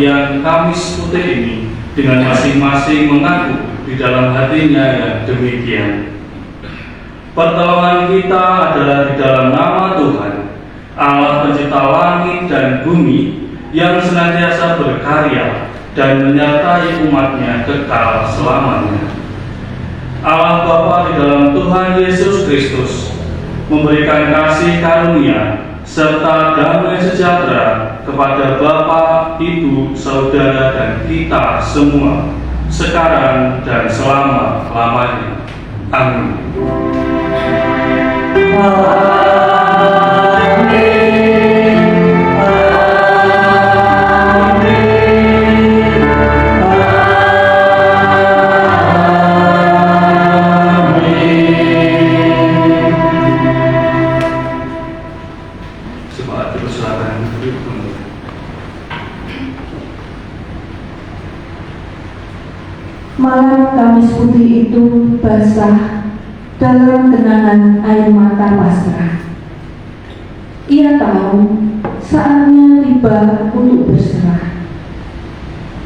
yang Kamis Putih ini dengan masing-masing mengaku di dalam hatinya yang demikian. Pertolongan kita adalah di dalam nama Tuhan, Allah pencipta langit dan bumi, yang senantiasa berkarya dan menyertai umatnya kekal selamanya. Allah Bapa di dalam Tuhan Yesus Kristus memberikan kasih karunia serta damai sejahtera kepada Bapa, Ibu, Saudara, dan kita semua, sekarang dan selama-lamanya. Amin. Malam Kamis Putih itu basah dalam genangan air mata pasrah. Ia tahu saatnya tiba untuk berserah,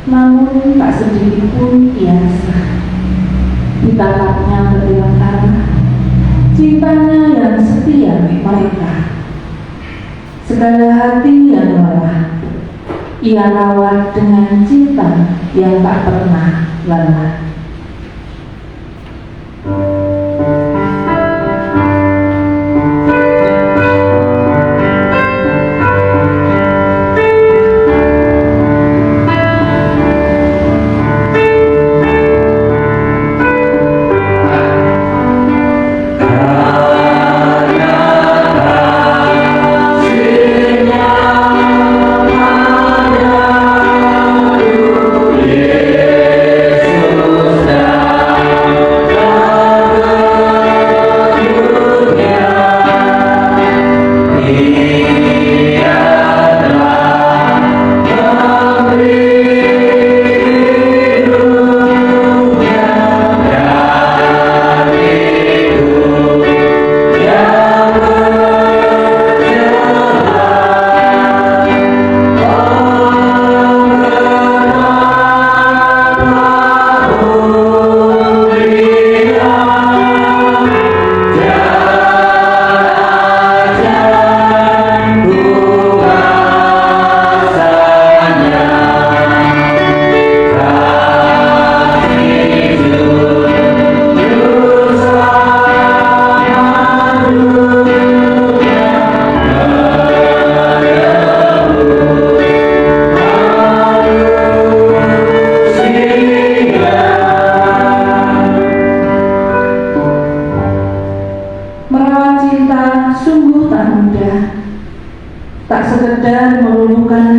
namun tak sedikit pun ia resah. Ditatapnya berlilang arah, cintanya yang setia mereka. Segala hati yang lelah, ia rawat dengan cinta yang tak pernah lelah. Yesus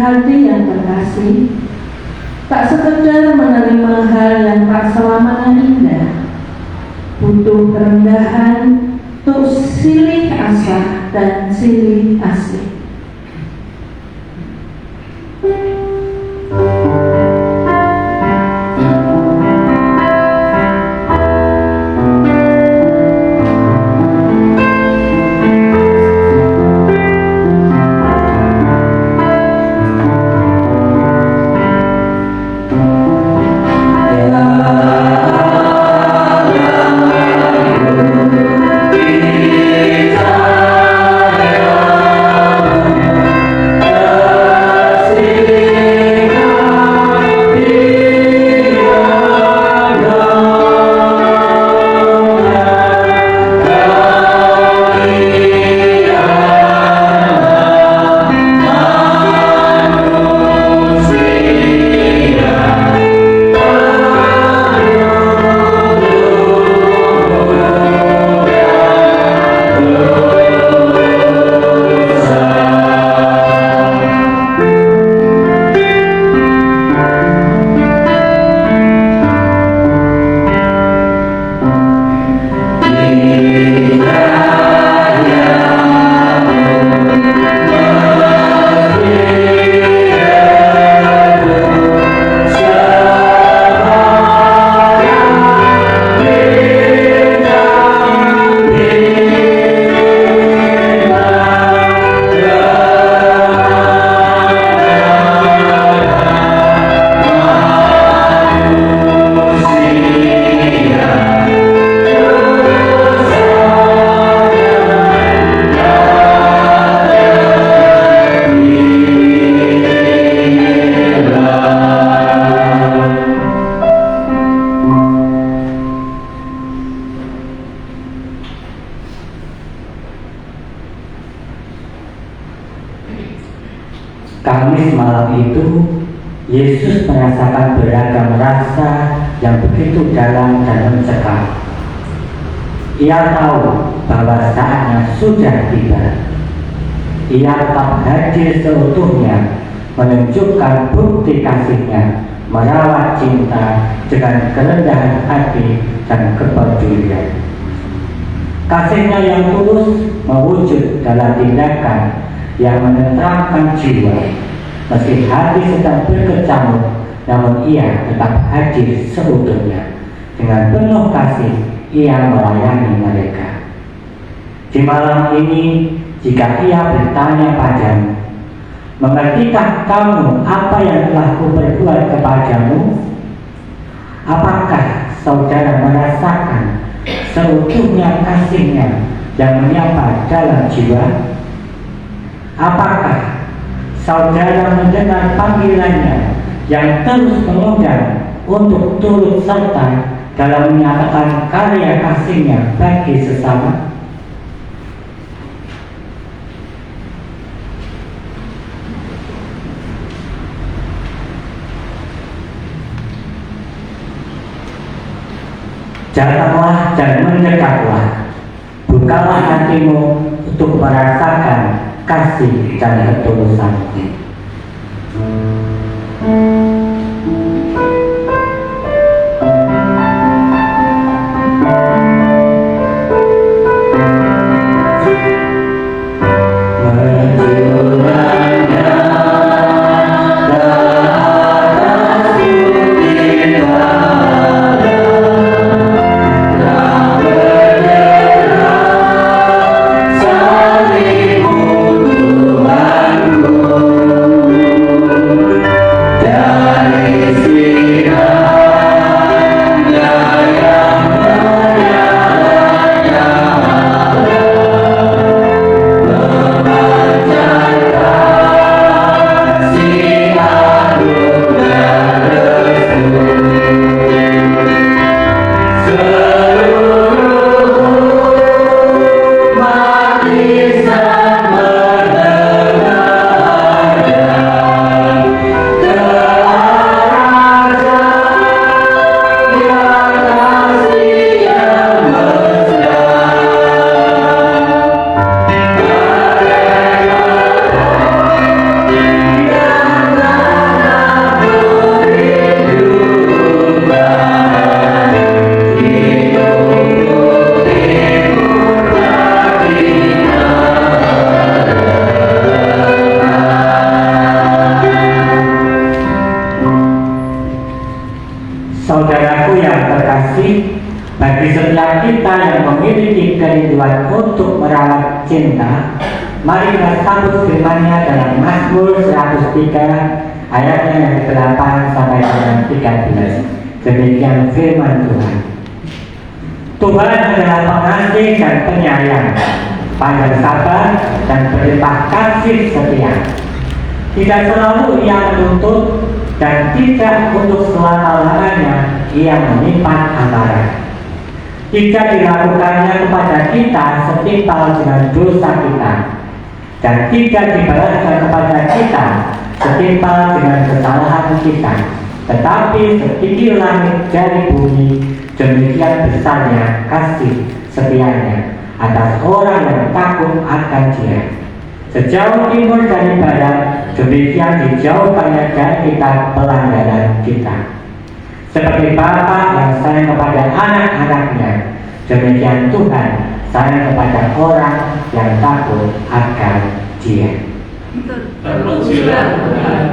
hati yang terkasih, tak sekedar menerima hal yang tak selamanya indah, butuh kerendahan untuk silih asa dan silih asih. Kamis malam itu, Yesus merasakan beragam rasa yang begitu dalam dan mencekam. Ia tahu bahwa saatnya sudah tiba. Ia tetap hadir seutuhnya, menunjukkan bukti kasihnya, merawat cinta dengan kerendahan hati dan kepedulian. Kasihnya yang tulus mewujud dalam tindakan yang menenteramkan jiwa. Meski hati sedang berkecamuk, namun ia tetap hadir seutuhnya. Dengan penuh kasih, ia melayani mereka. Di malam ini, jika ia bertanya padamu, mengertikah kamu apa yang telah kuperbuat kepadamu? Apakah saudara merasakan seutuhnya kasihnya yang menyapa dalam jiwa? Apakah saudara mendengar panggilannya yang terus mengundang untuk turut serta dalam menyatakan karya kasihnya bagi sesama? Datanglah dan mendekatlah, bukalah hatimu untuk merasakan kasih dan ketulusannya. Tuhanku kasih, bagi setiap kita yang memiliki kerinduan untuk merawat cinta, mari kita sambut firman-Nya dalam Mazmur 103 ayatnya yang ke-8 sampai dengan 13. Demikian firman Tuhan. Tuhan adalah pengasih dan penyayang, pandai sabar dan berlimpah kasih setia. Tidak selalu Ia menuntut dan tidak untuk selama-lamanya Ia menyimpan amarah. Jika dilakukannya kepada kita setimpal dengan dosa kita, dan tidak dibalaskan kepada kita setimpal dengan kesalahan kita, tetapi setinggi langit dari bumi, demikian besarnya kasih setianya atas orang yang takut akan Dia. Sejauh timur dari barat, demikian dijauhkannya dari kita pelanggaran kita. Seperti Bapa yang sayang kepada anak-anaknya, demikian Tuhan sayang kepada orang yang takut akan Dia. Terpujilah Tuhan.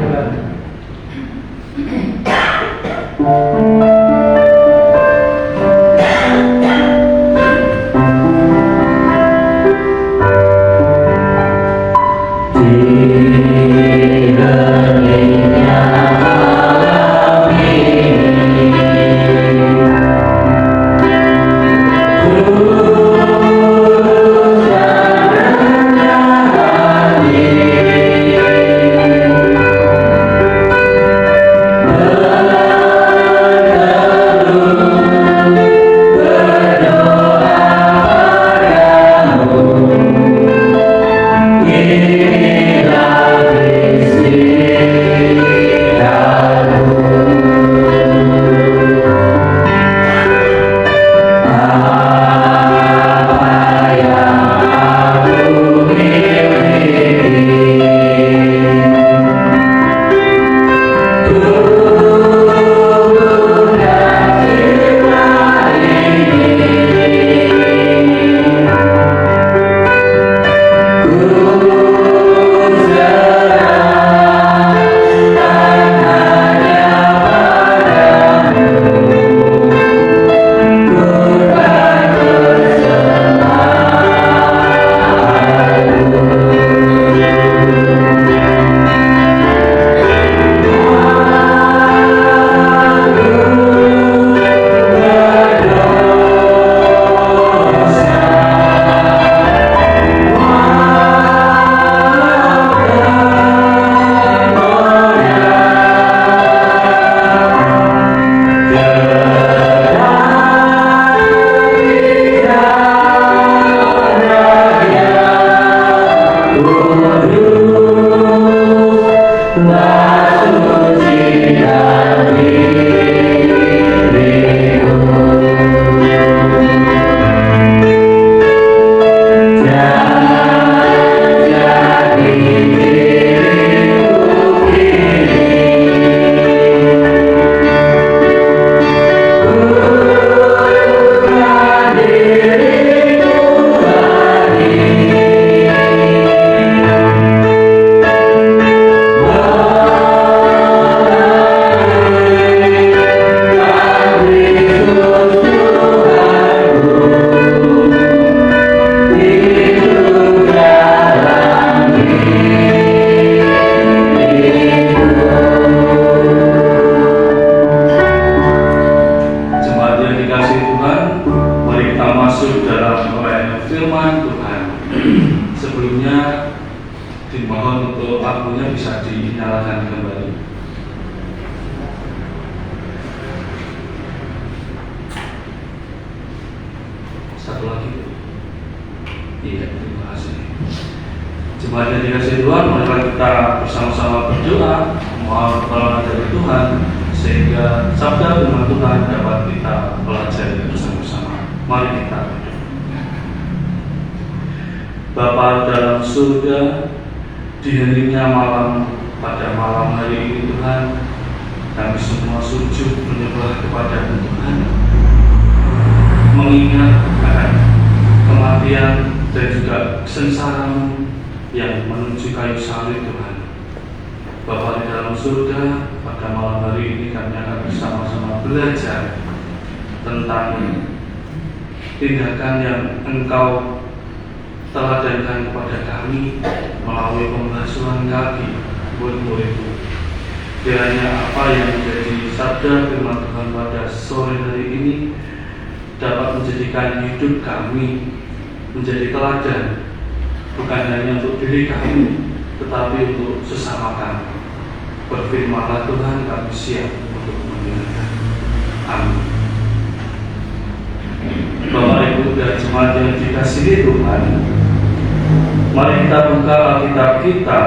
Satu lagi. Iya, terima kasih. Jemaat yang dikasih Tuhan, marilah kita bersama-sama berdoa, mohon pertolongan dari Tuhan, sehingga sabda firman Tuhan dapat kita pelajari bersama-sama. Mari kita berdoa. Bapa dalam surga, di heningnya malam pada malam hari ini Tuhan, kami semua sujud menyembah kepada Tuhan, mengingat akan kematian dan juga kesengsaraan yang menuju kayu salib Tuhan. Bapa di dalam surga, pada malam hari ini kami akan bersama-sama belajar tentang tindakan yang Engkau teladankan kepada kami melalui pembasuhan kaki murid-murid-Mu. Kiranya apa yang menjadi sabda firman Tuhan pada sore hari ini dapat menjadikan hidup kami menjadi teladan, bukan hanya untuk diri kami, tetapi untuk sesama kami. Berfirmanlah Tuhan, kami siap untuk mendengarkan. Amin. Bapak Ibu dan jemaat yang dikasihi Tuhan, mari kita buka Alkitab kita.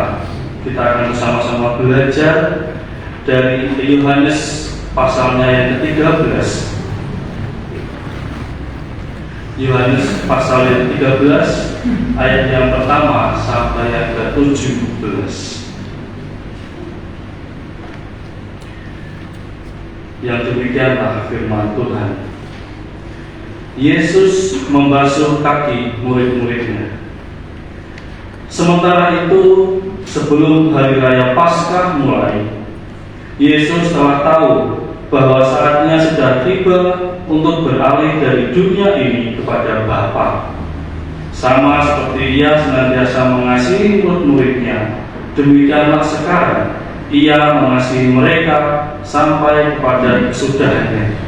Kita akan bersama-sama belajar dari Yohanes pasalnya yang ke-13. Yohanes pasal yang ke-13 ayat yang pertama sampai yang ke-17. Yang demikianlah firman Tuhan. Yesus membasuh kaki murid-muridnya. Sementara itu, sebelum hari raya Paskah mulai, Yesus telah tahu bahwa saatnya sudah tiba untuk beralih dari dunia ini kepada Bapa. Sama seperti Ia senantiasa mengasihi murid-muridnya, demikianlah sekarang Ia mengasihi mereka sampai kepada kesudahannya.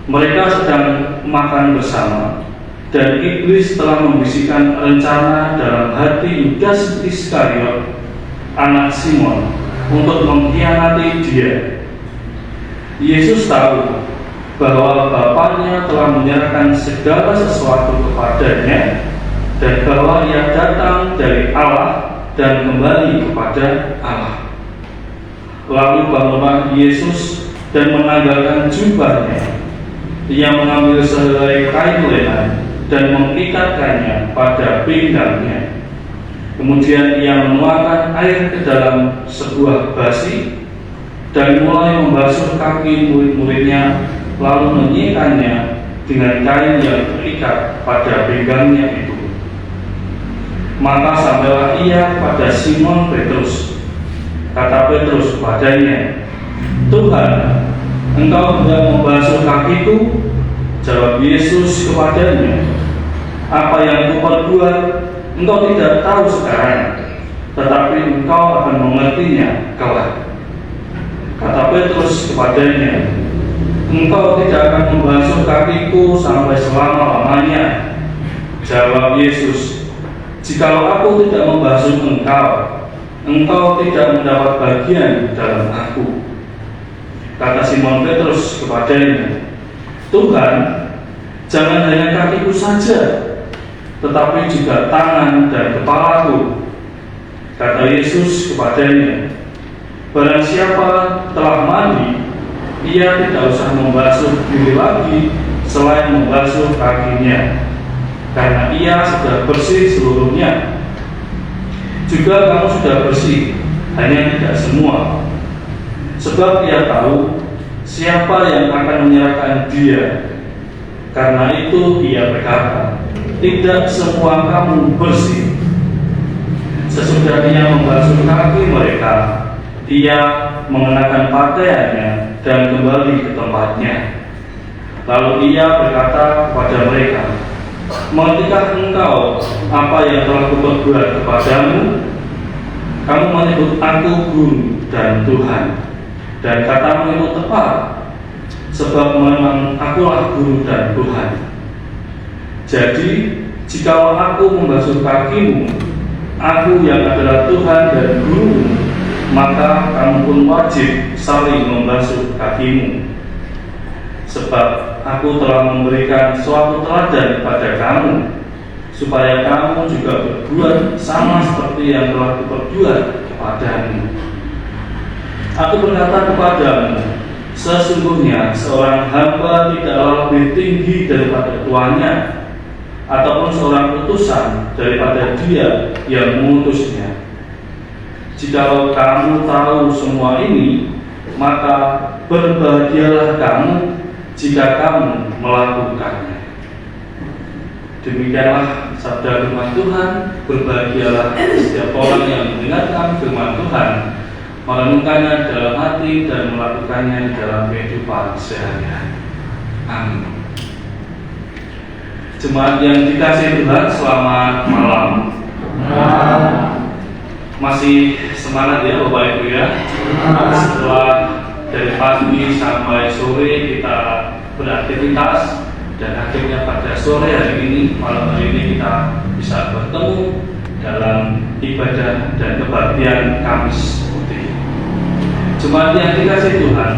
Mereka sedang makan bersama, dan iblis telah membisikkan rencana dalam hati Yudas Iskariot, anak Simon, untuk mengkhianati Dia. Yesus tahu bahwa Bapaknya telah menyerahkan segala sesuatu kepadanya, dan bahwa Ia datang dari Allah dan kembali kepada Allah. Lalu bangunlah Yesus dan menanggalkan jubahnya. Ia mengambil sehelai kain lenan dan mengikatkannya pada pinggangnya. Kemudian ia menuangkan air ke dalam sebuah basi dan mulai membasuh kaki murid-muridnya, lalu menyikannya dengan kain yang terikat pada pinggangnya itu. Maka sampailah ia pada Simon Petrus. Kata Petrus kepadanya, "Tuhan, Engkau hendak membasuh kakiku?" Jawab Yesus kepadanya, "Apa yang Kuperbuat engkau tidak tahu sekarang, tetapi engkau akan mengertinya kelak." Kata Petrus kepadanya, "Engkau tidak akan membasuh kakiku sampai selama-lamanya." Jawab Yesus, "Jikalau aku tidak membasuh engkau, engkau tidak mendapat bagian dalam aku." Kata Simon Petrus kepadanya, "Tuhan, jangan hanya kakiku saja, tetapi juga tangan dan kepalaku." Kata Yesus kepadanya, "Barang siapa telah mandi, ia tidak usah membasuh diri lagi selain membasuh kakinya, karena ia sudah bersih seluruhnya. Juga kamu sudah bersih, hanya tidak semua. Sebab ia tahu siapa yang akan menyerahkan dia. Karena itu ia berkata, tidak semua kamu bersih." Sesudah ia membasuh kaki mereka, ia mengenakan pakaiannya dan kembali ke tempatnya. Lalu ia berkata kepada mereka, "Mengertikah engkau apa yang telah Kuperbuat kepadamu? Kamu menyebut aku Guru dan Tuhan, dan katamu itu tepat, sebab memang akulah Guru dan Tuhan. Jadi, jikalau aku membasuh kakimu, aku yang adalah Tuhan dan Guru, maka kamu pun wajib saling membasuh kakimu. Sebab aku telah memberikan suatu teladan kepada kamu, supaya kamu juga berbuat sama seperti yang telah Kuperbuat kepadamu. Aku berkata kepadamu, sesungguhnya seorang hamba tidaklah lebih tinggi daripada tuannya, ataupun seorang utusan daripada dia yang mengutusnya. Jikalau kamu tahu semua ini, maka berbahagialah kamu jika kamu melakukannya." Demikianlah sabda firman Tuhan. Berbahagialah setiap orang yang mendengarkan firman Tuhan, merenungkannya dalam hati dan melakukannya di dalam kehidupan sehari-hari. Amin. Jemaat yang dikasihi Tuhan, selamat malam. Masih semangat ya Bapak Ibu ya? Setelah dari pagi sampai sore kita beraktivitas, dan akhirnya pada sore hari ini, malam hari ini kita bisa bertemu dalam ibadah dan kebaktian Kamis Putih. Jemaat yang dikasihi Tuhan,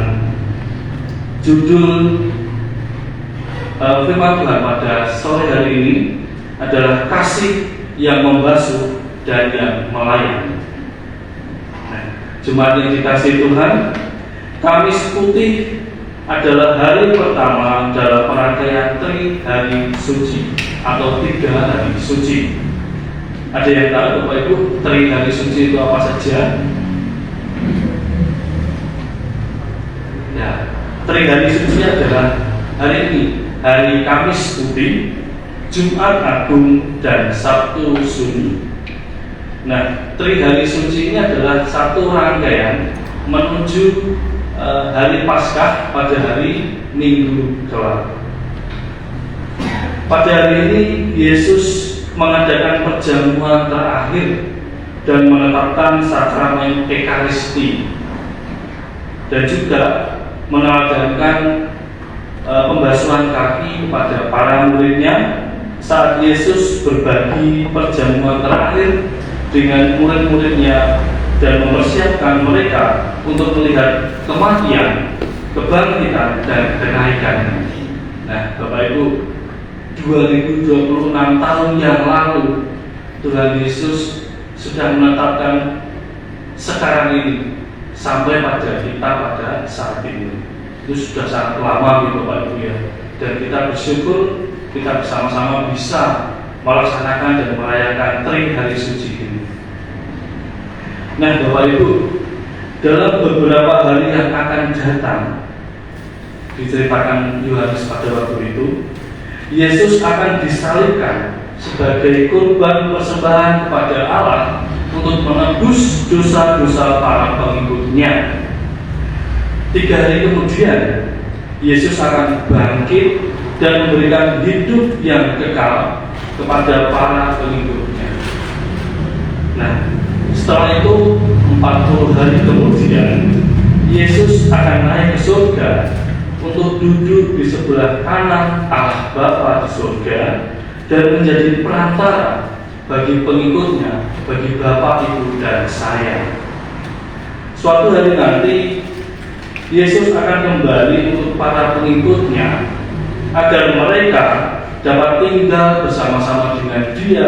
judul firman Tuhan pada sore hari ini adalah kasih yang membasuh dan yang melayani. Nah, jemaat yang dikasihi Tuhan, Kamis Putih adalah hari pertama dalam perangkaian Tri Hari Suci atau 3 hari suci. Ada yang tahu Bapak Ibu Tri Hari Suci itu apa saja? Ya, Tri Hari Suci adalah hari ini, hari Kamis Putih, Jumat Agung, dan Sabtu Sunyi. Nah, Tri Hari Suci ini adalah satu rangkaian menuju hari Paskah pada hari Minggu Gelap. Pada hari ini Yesus mengadakan perjamuan terakhir dan menetapkan sakramen Ekaristi, dan juga meneladankan pembasuhan kaki kepada para muridnya saat Yesus berbagi perjamuan terakhir dengan murid-muridnya dan mempersiapkan mereka untuk melihat kematian, kebangkitan, dan kenaikan. Nah, Bapak Ibu, 2026 tahun yang lalu Tuhan Yesus sudah menetapkan sekarang ini sampai pada kita pada saat ini. Itu sudah sangat lama gitu Bapak Ibu ya. Dan kita bersyukur kita bersama-sama bisa melaksanakan dan merayakan Tri Hari Suci ini. Nah Bapak Ibu, dalam beberapa hari yang akan datang, diceritakan Yohanes pada waktu itu, Yesus akan disalibkan sebagai kurban persembahan kepada Allah untuk menebus dosa-dosa para pengikutnya. 3 hari kemudian Yesus akan bangkit dan memberikan hidup yang kekal kepada para pengikutnya. Nah, setelah itu 40 hari kemudian Yesus akan naik ke surga untuk duduk di sebelah kanan Allah Bapa di surga dan menjadi perantara bagi pengikutnya, bagi Bapak, Ibu, dan saya. Suatu hari nanti Yesus akan kembali untuk para pengikutnya agar mereka dapat tinggal bersama-sama dengan Dia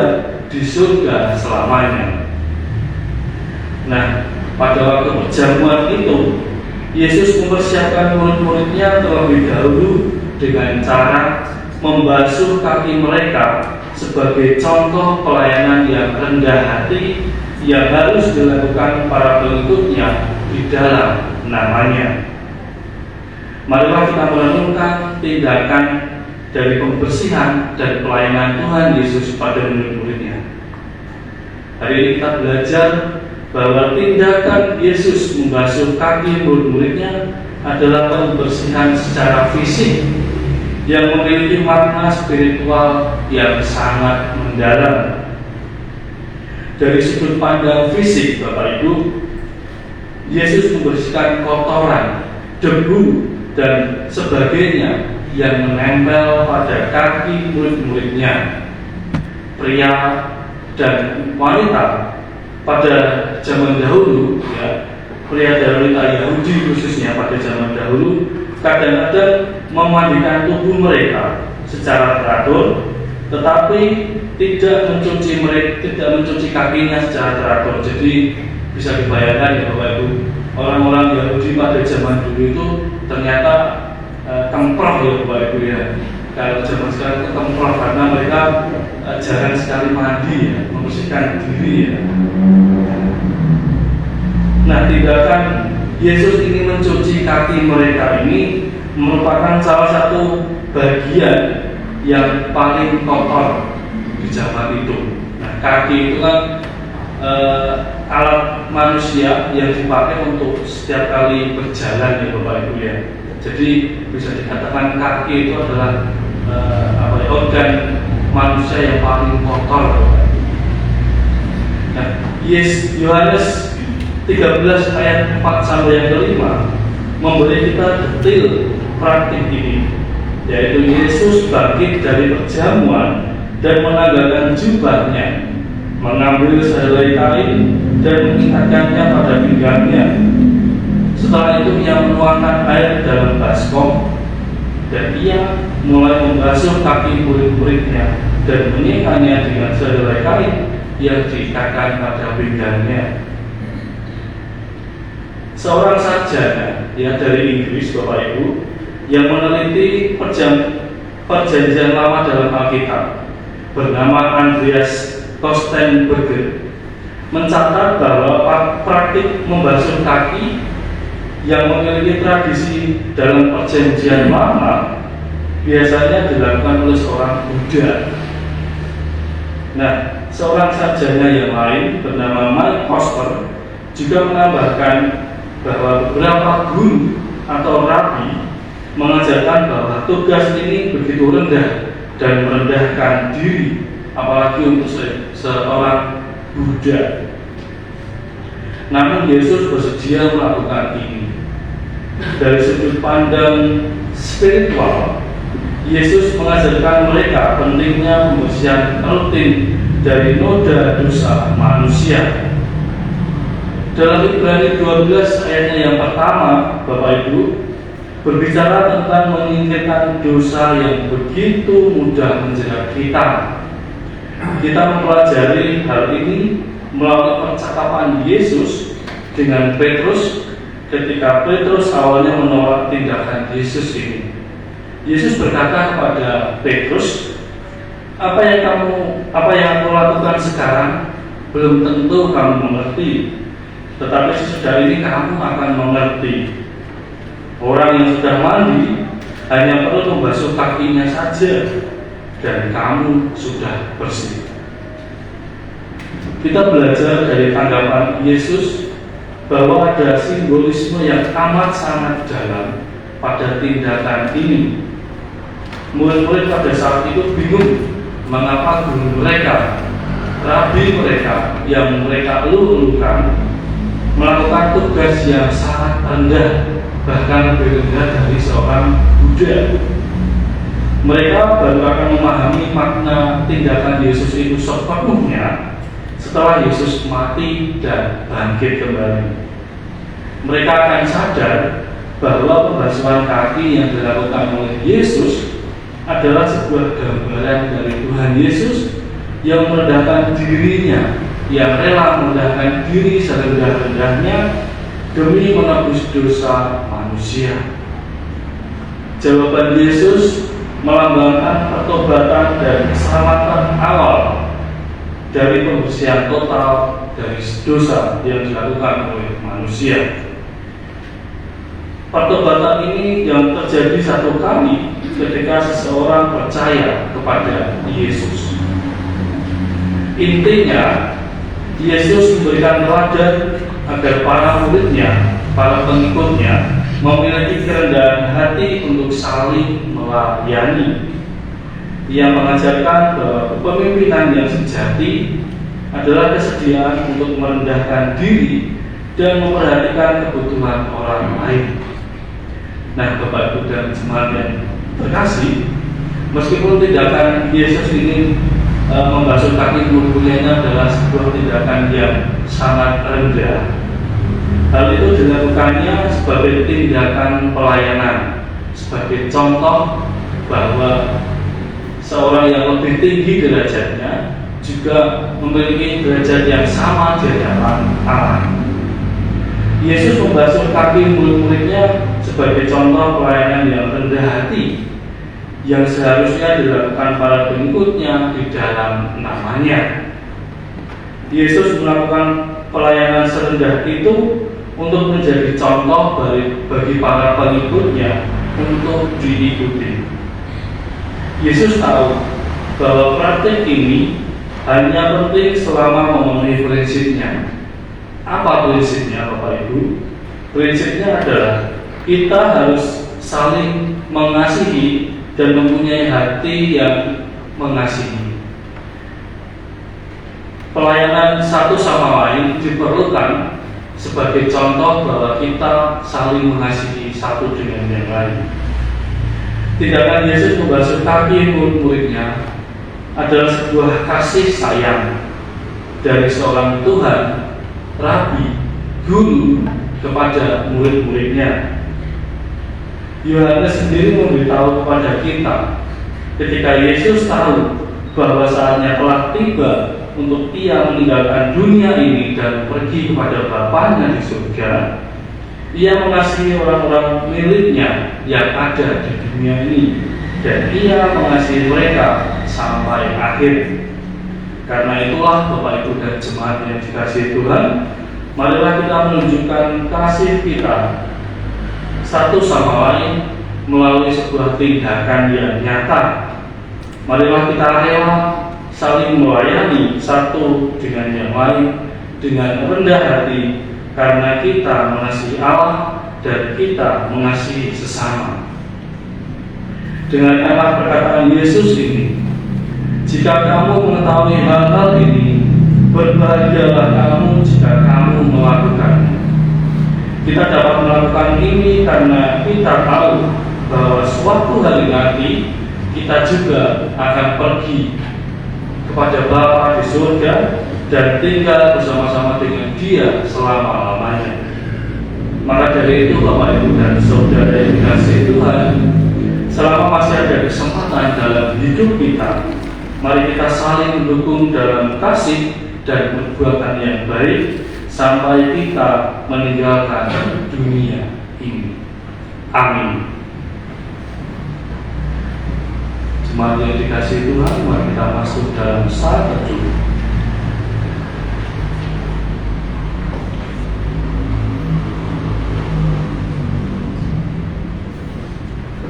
di surga selamanya. Nah, pada waktu perjamuan itu Yesus mempersiapkan murid-muridnya terlebih dahulu dengan cara membasuh kaki mereka sebagai contoh pelayanan yang rendah hati yang harus dilakukan para pengikutnya di dalam namanya. Marilah kita merenungkan tindakan dari pembersihan dan pelayanan Tuhan Yesus pada murid-muridnya. Hari ini kita belajar bahwa tindakan Yesus membasuh kaki murid-muridnya adalah pembersihan secara fisik yang memiliki makna spiritual yang sangat mendalam. Dari sudut pandang fisik, Bapak Ibu, Yesus membersihkan kotoran, debu, dan sebagainya yang menempel pada kaki murid-muridnya. Pria dan wanita pada zaman dahulu, ya, pria dan wanita Yahudi khususnya pada zaman dahulu kadang-kadang memandikan tubuh mereka secara teratur, tetapi tidak mencuci kakinya secara teratur. Jadi bisa dibayangkan ya Bapak Ibu, orang-orang Yahudi pada zaman dulu itu ternyata kemprov ya Bapak Ibu ya. Kalau zaman sekarang itu kemprov karena mereka jarang sekali mandi ya, membersihkan diri ya. Nah, tindakan Yesus ini mencuci kaki mereka ini merupakan salah satu bagian yang paling kotor di zaman itu. Nah, kaki itu kan alat manusia yang dipakai untuk setiap kali berjalan ya Bapak Ibu ya. Jadi bisa dikatakan kaki itu adalah organ manusia yang paling kotor. Nah, Yohanes 13 ayat 4 sampai yang kelima memberi kita detail praktik ini, yaitu Yesus bangkit dari perjamuan dan menanggalkan jubahnya, mengambil sehelai kain dan mengikatkannya pada pinggangnya. Setelah itu ia menuangkan air dalam baskom dan ia mulai membasuh kaki murid-muridnya dan menyikatnya dengan sehelai kain yang diikatkan pada pinggangnya. Seorang sarjana ya dari Inggris Bapak Ibu yang meneliti perjanjian lama dalam Alkitab bernama Andreas Kostenberger mencatat bahwa praktik membasuh kaki yang memiliki tradisi dalam perjanjian lama biasanya dilakukan oleh seorang Buddha. Nah, seorang sarjana yang lain bernama Mike Foster juga menambahkan bahwa beberapa guru atau rabi mengajarkan bahwa tugas ini begitu rendah dan merendahkan diri, apalagi untuk seorang Buddha. Namun Yesus bersedia melakukan ini. Dari sudut pandang spiritual, Yesus mengajarkan mereka pentingnya pembersihan rutin dari noda dosa manusia. Dalam Ibrani 12 ayatnya yang pertama, Bapak Ibu, berbicara tentang menyingkirkan dosa yang begitu mudah menjerat kita. Kita mempelajari hal ini melalui percakapan Yesus dengan Petrus ketika Petrus awalnya menolak tindakan Yesus ini. Yesus berkata kepada Petrus, apa yang aku lakukan sekarang belum tentu kamu mengerti, tetapi sesudah ini kamu akan mengerti. Orang yang sudah mandi hanya perlu membasuh kakinya saja dan kamu sudah bersih. Kita belajar dari tanggapan Yesus bahwa ada simbolisme yang amat sangat dalam pada tindakan ini. Murid-murid pada saat itu bingung mengapa guru mereka, rabi mereka yang mereka elu-elukan melakukan tugas yang sangat rendah, bahkan lebih rendah dari seorang Buddha. Mereka baru akan memahami makna tindakan Yesus itu sepenuhnya setelah Yesus mati dan bangkit kembali. Mereka akan sadar bahwa pembasuhan kaki yang dilakukan oleh Yesus adalah sebuah gambaran dari Tuhan Yesus yang merendahkan dirinya, yang rela merendahkan diri serendah-rendahnya demi menebus dosa manusia. Jawaban Yesus melambangkan pertobatan dan keselamatan awal dari pembersihan total dari dosa yang dilakukan oleh manusia. Pertobatan ini yang terjadi satu kali ketika seseorang percaya kepada Yesus. Intinya, Yesus memberikan teladan agar para muridnya, para pengikutnya memiliki kerendahan hati untuk saling melayani. Ia mengajarkan bahwa kepemimpinan yang sejati adalah kesediaan untuk merendahkan diri dan memperhatikan kebutuhan orang lain. Nah, Bapak Ibu dan jemaat yang terkasih, meskipun tindakan Yesus ini membasuh kaki murid-muridnya adalah sebuah tindakan yang sangat rendah, hal itu dilakukannya sebagai tindakan pelayanan, sebagai contoh bahwa seorang yang lebih tinggi derajatnya juga memiliki derajat yang sama di hadapan Allah. Yesus membasuh kaki murid-muridnya sebagai contoh pelayanan yang rendah hati yang seharusnya dilakukan para pengikutnya di dalam namanya. Yesus melakukan pelayanan serendah itu untuk menjadi contoh bagi para pengikutnya untuk diikuti. Yesus tahu bahwa praktik ini hanya penting selama memenuhi prinsipnya. Apa prinsipnya Bapak Ibu? Prinsipnya adalah kita harus saling mengasihi dan mempunyai hati yang mengasihi. Pelayanan satu sama lain diperlukan sebagai contoh bahwa kita saling mengasihi satu dengan yang lain. Tindakan Yesus membasuh kaki murid-muridnya adalah sebuah kasih sayang dari seorang Tuhan, Rabi, Guru kepada murid-muridnya. Yohanes sendiri memberitahu kepada kita ketika Yesus tahu bahwa saatnya telah tiba untuk ia meninggalkan dunia ini dan pergi kepada Bapanya di surga. Ia mengasihi orang-orang miliknya yang ada di dunia ini, dan ia mengasihi mereka sampai akhir. Karena itulah Bapak Ibu dan jemaat yang dikasihi Tuhan, marilah kita menunjukkan kasih kita satu sama lain melalui sebuah tindakan yang nyata. Marilah kita rela saling melayani satu dengan yang lain dengan rendah hati, karena kita mengasihi Allah dan kita mengasihi sesama. Dengan emak perkataan Yesus ini, jika kamu mengetahui hal-hal ini, berbahagialah kamu jika kamu melakukannya. Kita dapat melakukan ini karena kita tahu bahwa suatu hari nanti kita juga akan pergi kepada Bapa di surga dan tinggal bersama-sama dengan Dia selama-lamanya. Maka dari itu Bapak Ibu dan Saudara yang dikasihi Tuhan, selama masih ada kesempatan dalam hidup kita, mari kita saling mendukung dalam kasih dan perbuatan yang baik sampai kita meninggalkan dunia ini. Amin. Jemaat yang dikasihi Tuhan, mari kita masuk dalam saat teduh.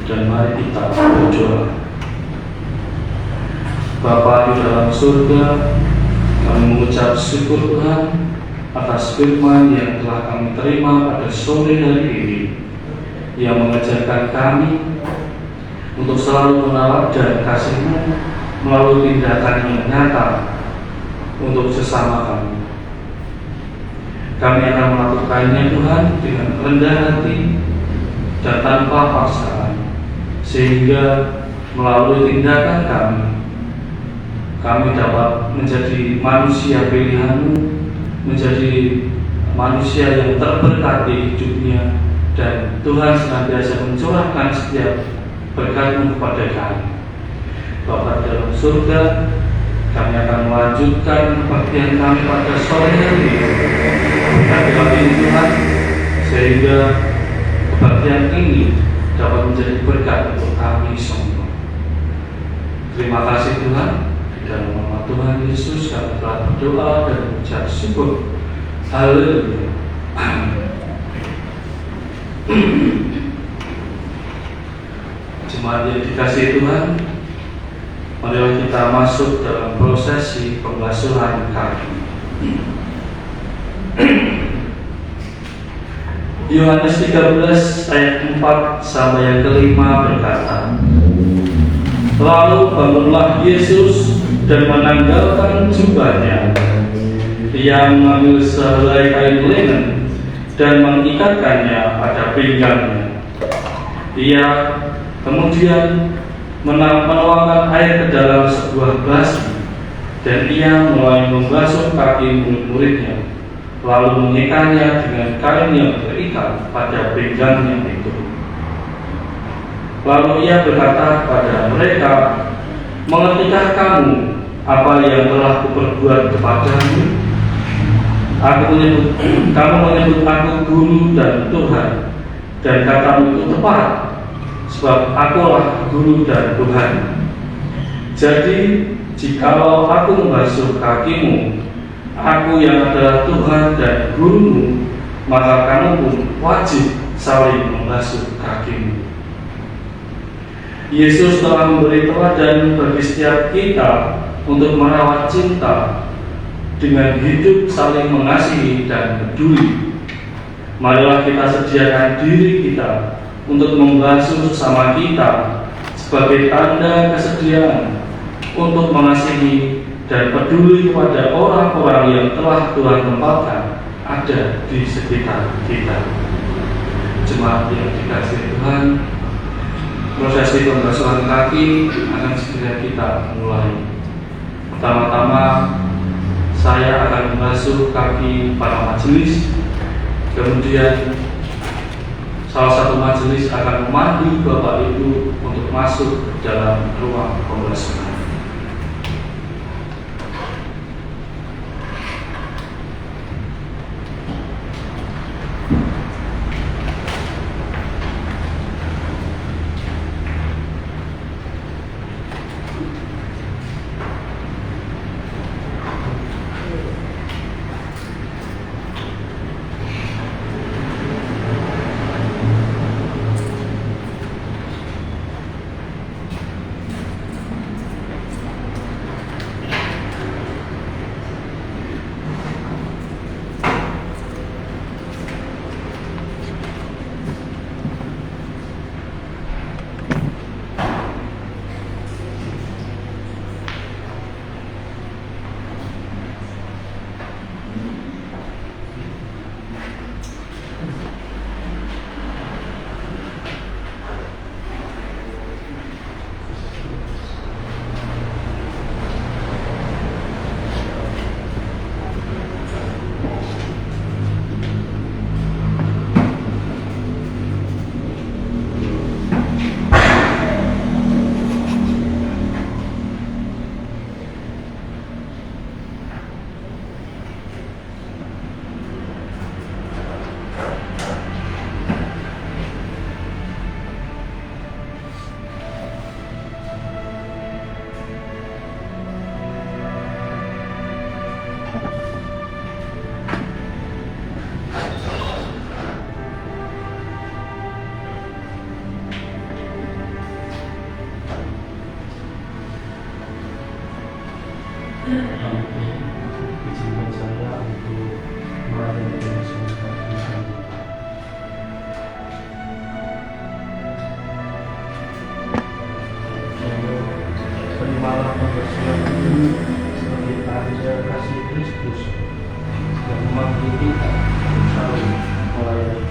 Dan mari kita berdoa. Bapa di dalam surga, kami mengucap syukur Tuhan atas firman yang telah kami terima pada sore hari ini, yang mengajarkan kami untuk selalu meneladan kasih-Mu melalui tindakan yang nyata untuk sesama kami. Kami akan melakukannya Tuhan dengan rendah hati dan tanpa paksaan, sehingga melalui tindakan kami dapat menjadi manusia pilihan-Mu, menjadi manusia yang terberkati hidupnya, dan Tuhan senantiasa mencurahkan setiap berkat-Mu kepada kami. Bapa dalam surga, kami akan melanjutkan kebaktian kami pada sore hari ini. Berkatilah ini Tuhan, sehingga kebaktian ini dapat menjadi berkat untuk kami semua. Terima kasih Tuhan. Di dalam nama Tuhan Yesus kami telah berdoa dan mengucap syukur. Haleluya. Amin. Jemaat yang dikasihi Tuhan, marilah kita masuk dalam prosesi pembasuhan kaki. Yohanes 13 ayat 4 sampai yang kelima berkata, lalu bangunlah Yesus dan menanggalkan jubahnya. Ia mengambil sehelai kain linen dan mengikatkannya pada pinggangnya. Ia kemudian menuangkan air ke dalam sebuah basi, dan ia mulai membasuh kaki murid-muridnya, lalu mengikatnya dengan kain yang terikat pada pinggangnya itu. Lalu ia berkata kepada mereka, mengertikah kamu apa yang telah kuperbuat kepadamu? Kamu menyebut aku Guru dan Tuhan, dan katamu itu tepat, sebab akulah Guru dan Tuhan. Jadi, jikalau aku membasuh kakimu, aku yang adalah Tuhan dan Gurumu, maka kamu pun wajib saling membasuh kakimu. Yesus telah memberi teladan bagi setiap kita untuk merawat cinta dengan hidup saling mengasihi dan peduli. Marilah kita sediakan diri kita untuk membasuh sesama kita sebagai tanda kesediaan untuk mengasihi dan peduli kepada orang-orang yang telah Tuhan tempatkan ada di sekitar kita. Jemaat yang dikasihi Tuhan, prosesi pembasuhan kaki akan segera kita mulai. Pertama-tama saya akan membasuh kaki para majelis, kemudian salah satu majelis akan memandu Bapak Ibu untuk masuk ke dalam ruang pembasuhan. Izinkan saya untuk melayani masyarakat di sini. Terimalah pembersihan ini sebagai tanda kasih Kristus yang memanggil kita untuk selalu melayani.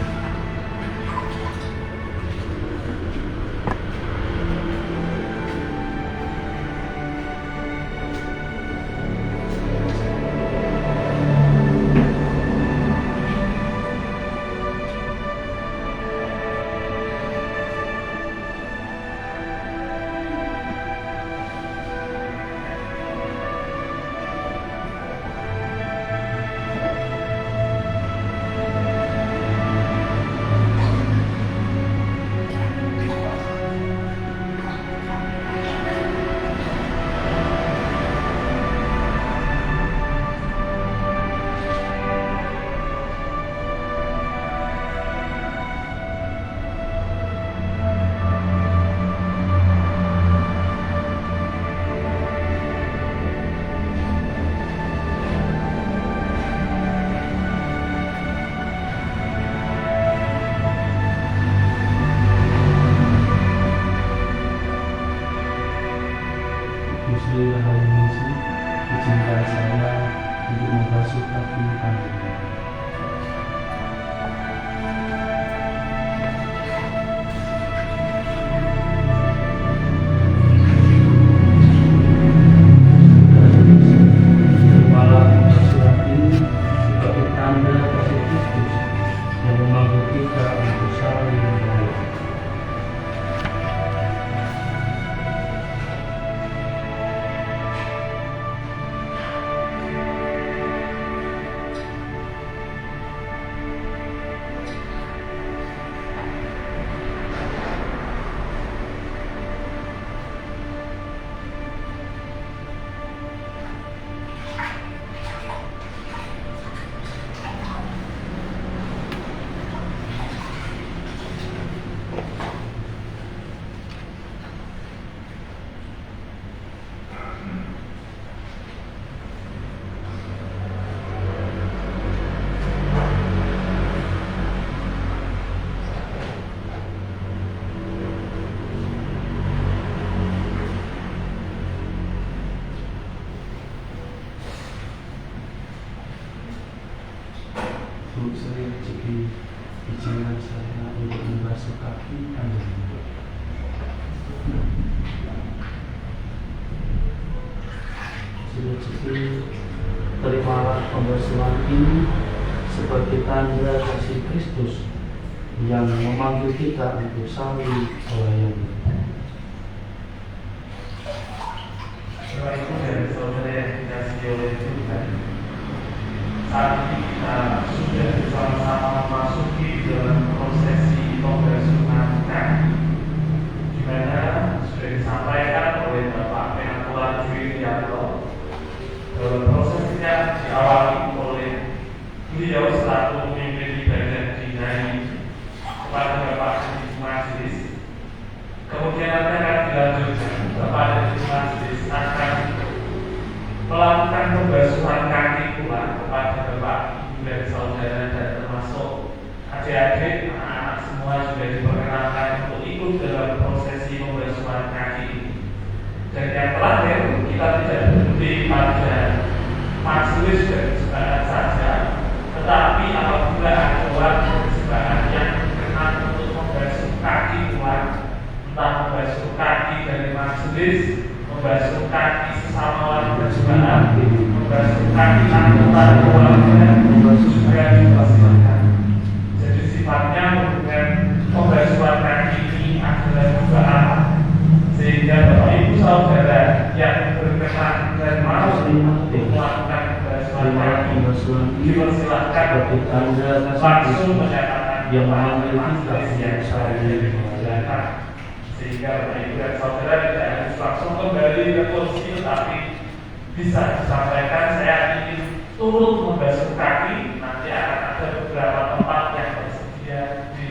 Ibu Sri Rezeki, izinkan saya untuk membasuh kaki Anda. Sri Rezeki, terimalah pembasuhan ini sebagai tanda kasih Kristus yang memanggil kita untuk saling melayani. Setelah itu dari saudara yang dikasihi oleh Tuhan, saat ini kita sudah bersama-sama memasuki dalam prosesi pembasuhan kaki, di mana sudah disampaikan oleh Bapak Menatuan Julianto. Dalam prosesnya diawali oleh beliau selaku pemimpin ibadah dinai kepada Bapak Ketua Majelis. Kemudian nanti akan dilanjutkan kepada Ketua Majelis akan melakukan pembasuhan kaki pula kepada Bapak, Ibu dan Saudara dan termasuk adik-adik, anak-anak semua juga diperkenalkan untuk ikut dalam prosesi pembasuhan kaki ini. Dan yang terakhir, kita tidak berhenti pada majelis dan persembahan saja, tetapi apabila ada waktu persembahan yang berkenan untuk membasuh kaki umat, entah membasuh kaki dari majelis, membasuh kaki sesama warga persembahan, membasuh kaki anggota keluarga, juga dipersilakan. Jadi sifatnya hubungan pembasuhan kaki ini adalah dua arah, sehingga Bapak Ibu Saudara yang berkenan dan mau untuk melakukan pembasuhan kaki dipersilakan Sebagai tanda langsung kasih menyatakan yang memanggil kita majelis yang untuk saya saling dipersilakan, sehingga Bapak Ibu dan Saudara tidak harus langsung kembali ke kursi, tetapi bisa disampaikan saya ingin turut membasuh kaki. Nanti akan ada beberapa tempat yang tersedia di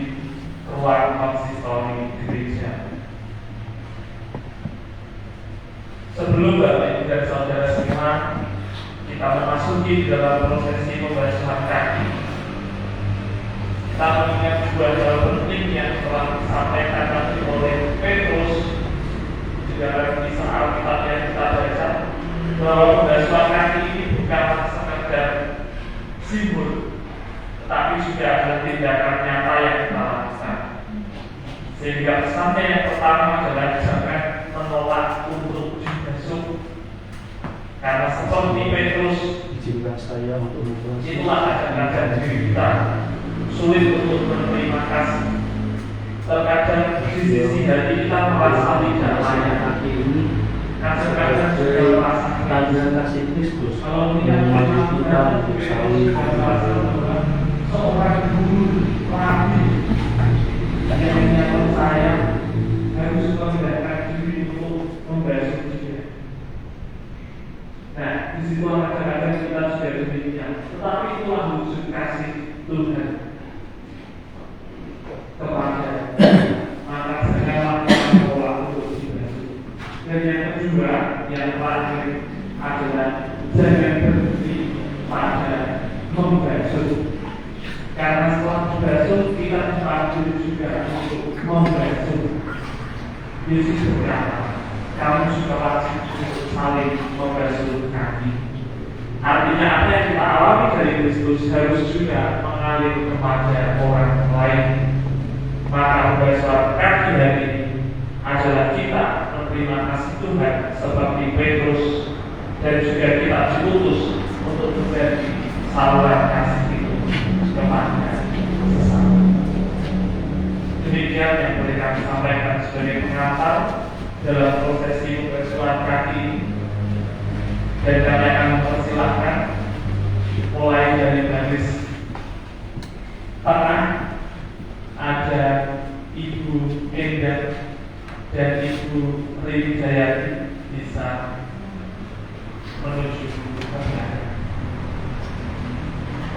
ruang konsistori gereja. Sebelum Bapak Ibu dan Saudara semua kita memasuki dalam prosesi pembasuhan kaki, kita mengingat dua hal penting yang telah disampaikan tadi oleh Petrus di dalam kisah Alkitab yang kita baca, bahwa pembasuhan kaki ini bukanlah sekedar simbol, tetapi juga ada tindakan nyata yang kita lakukan. Sehingga pesannya yang pertama adalah jangan menolak untuk dibasuh, karena seperti Petrus, izinkan saya untuk membasuh itulah kadang-kadang diri kita sulit untuk berterima kasih. Terkadang di sisi hati kita merasa tidak layak, kaki ini kadang-kadang juga merasa tanda kasih Kristus kalau yang tidak memanggil kita untuk saling melayani. Seorang guru rapi yang percaya harus membiarkan diri untuk membasuh dia. Nah, di situ kadang-kadang kita sudah demikian, tetapi itulah wujud kasih Tuhan kepada maka janganlah kita menolak untuk dibasuh. Dan yang kedua, yang terakhir adalah jangan berhenti pada membasuh. Karena setelah membasuh kita dipanggil juga untuk membasuh. Yesus berkata, kamu juga wajib untuk saling membasuh kaki. Artinya apa yang kita alami dari Kristus harus juga mengalir kepada orang lain. Maka membasuh kaki hari ini adalah kita menerima kasih Tuhan seperti Petrus, dan juga kita diutus untuk menjadi saluran kasih itu kepada sesama. Demikian yang boleh kami sampaikan sebagai pengantar dalam prosesi pembasuhan kaki, dan kami akan mempersilahkan mulai dari baris tengah ada Ibu Endah dan Ibu Rini Jayati bisa menuju ke belakang.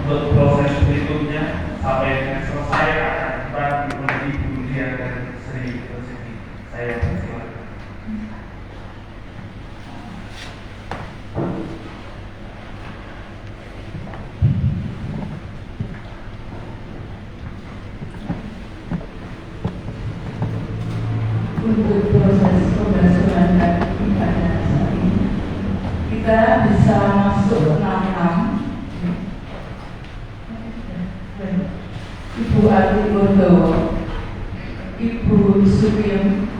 Untuk proses berikutnya sampai dengan selesai akan dibagi oleh Ibu Lia dan Sri Rezeki. Saya persilakan. Untuk proses pembasuhan kaki pada saat ini, kita bisa masuk ke 6. Ibu Ati Bondowo, Ibu Sugiem,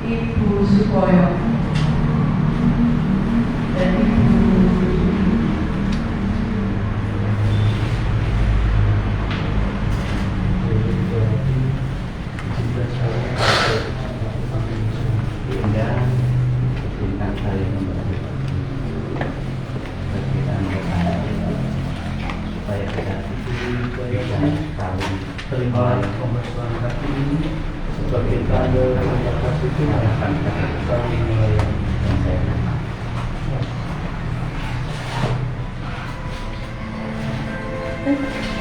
Ibu Sukoyo, dan Ibu dan tentang saling membantu perkiraan kepada supaya kita bisa saling Terima pembersihan hati ini sebagai tanda terima kasih melakukan saling melayani. yang saya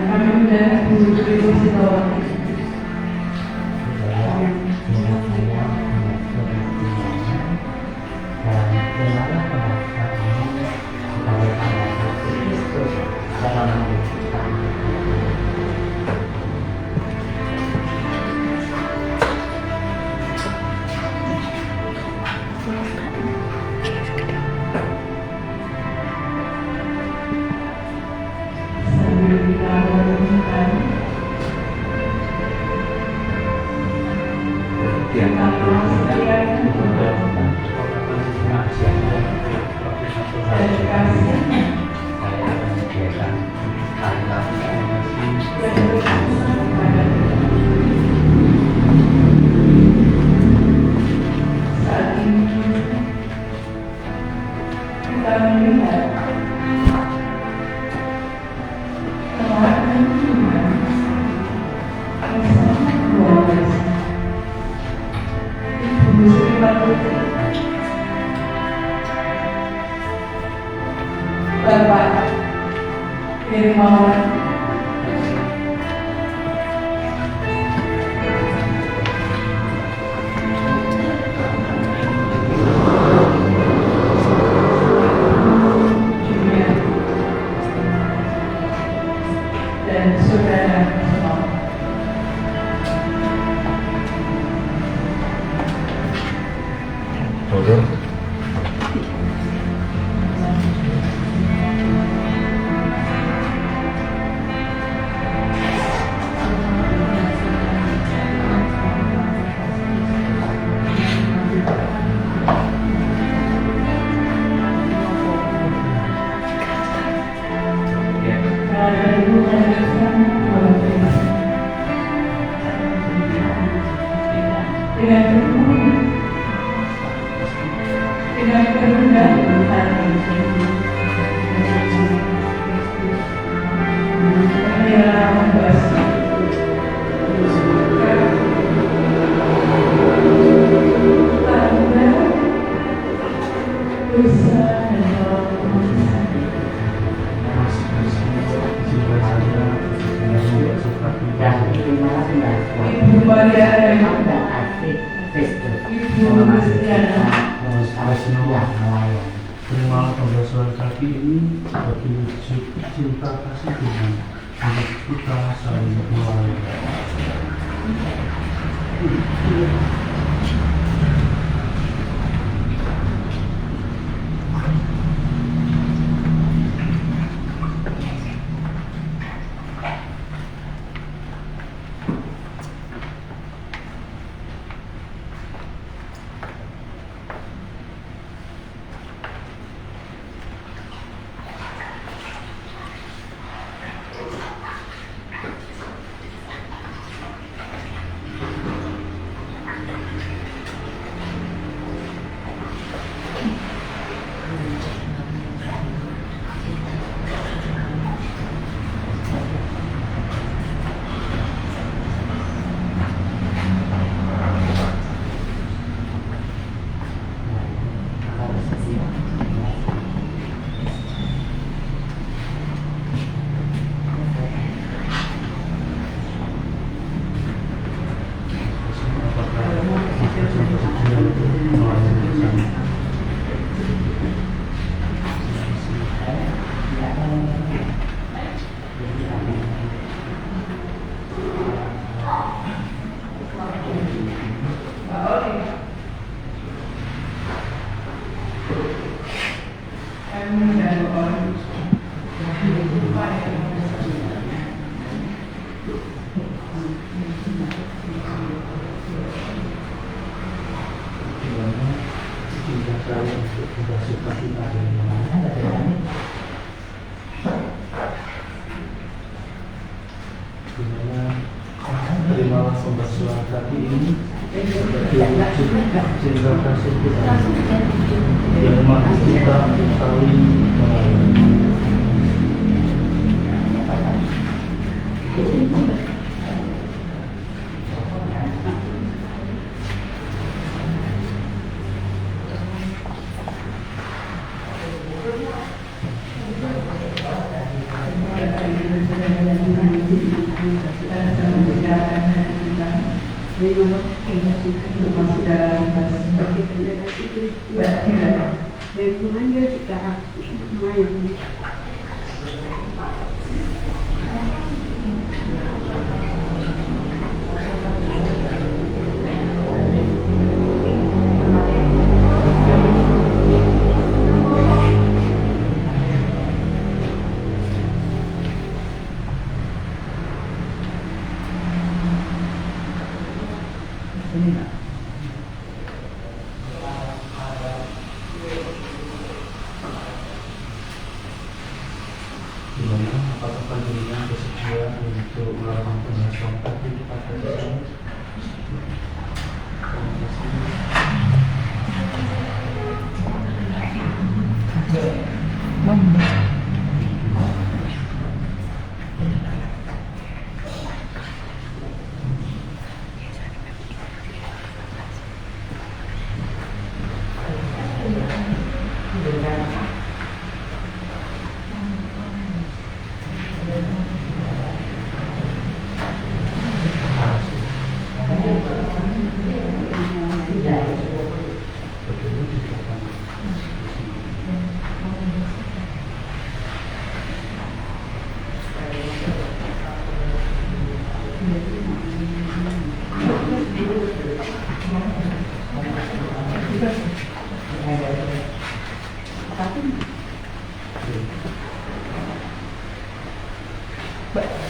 kami undang Ibu Tri Sitawati, sambil kita merenungkan yang dan kasih saya menyediakan alat yang berkesan kepada saat ini kita melihat kemarahan Tuhan yang sangat luar biasa. Ibu Sri Wahyudi, Bapak Hermawan, Julia, dan saudara semua. Keadaan ibu dan sangat luar biasa. Dengan kerendahan hati, dia membahas tanda dosa dan dosa. Ibu Maria Rema, Ibu Kristiana, Terima pembersihan kaki ini sebagai wujud cinta kasih Tuhan untuk kita saling melayani. Kiranya terimalah pembasuhan kaki ini sebagai wujud cinta kasih kita yang mati kita saling mengayomi. Gimana? Apakah dirinya bersedia untuk melakukan pembasuhan kaki pada saya? Terima kasih.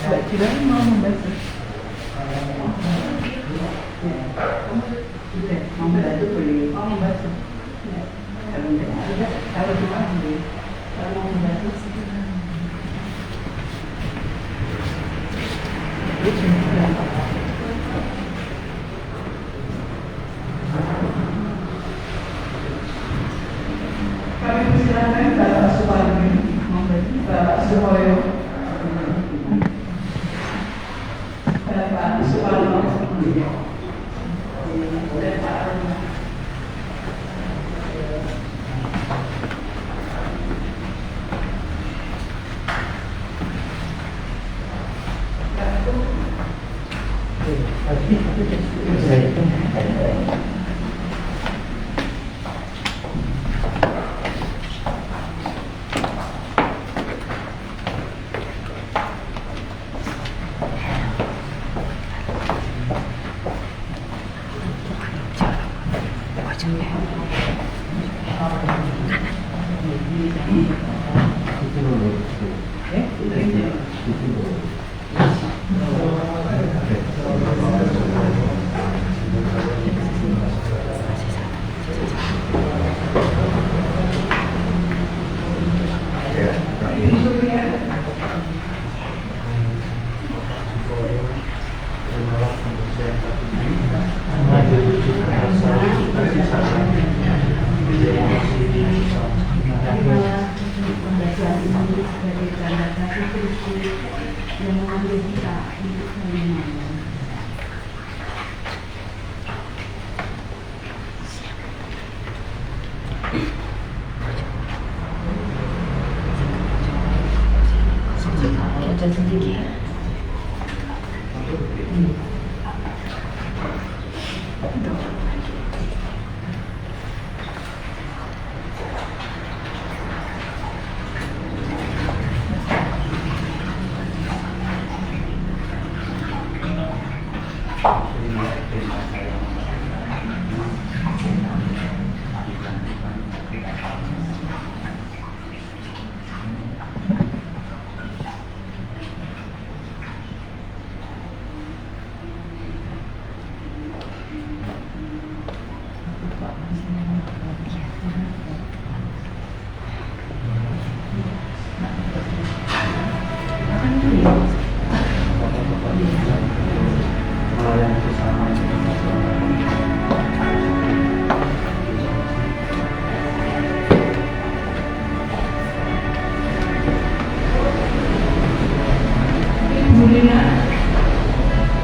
Mbak Cira mau membantu. Mau membantu boleh. Mau membantu. Kalau tidak, kalau cuma boleh. Kalau mau membantu kami persilakan Bapak Supardi membantu Bapak Suhoyo. Bapak Suparno dan Pak Aruna. Yang mengambil kita untuk menerima.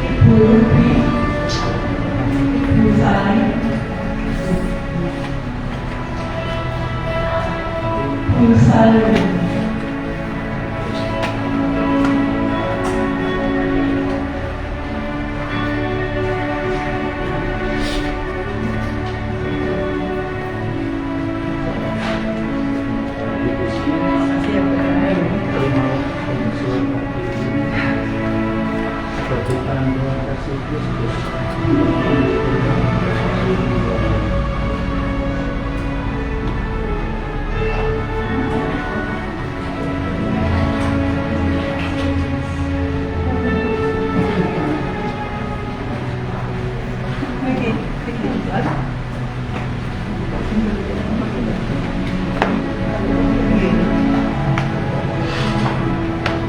Ibu Rupi, Ibu Sari, Ibu Salim. Kebutuhan Tuhan kasih Kristus.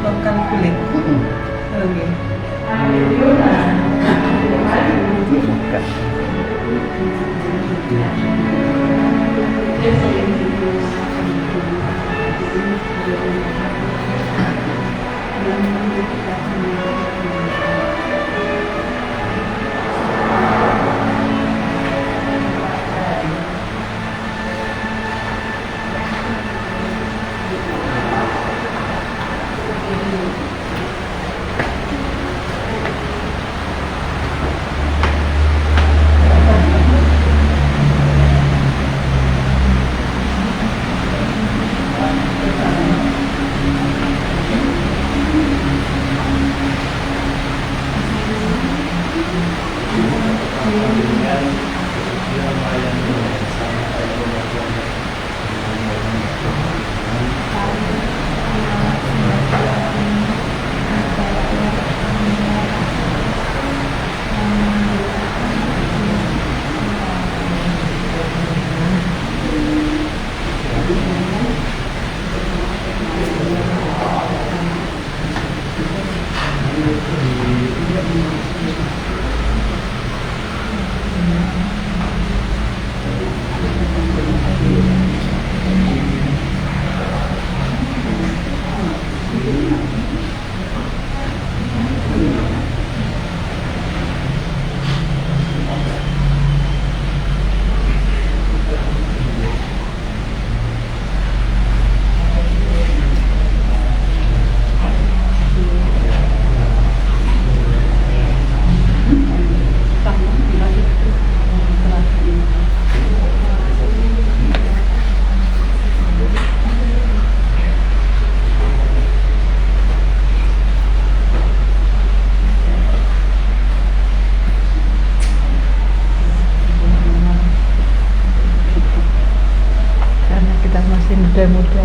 Logam kulit. Oke. muda-muda.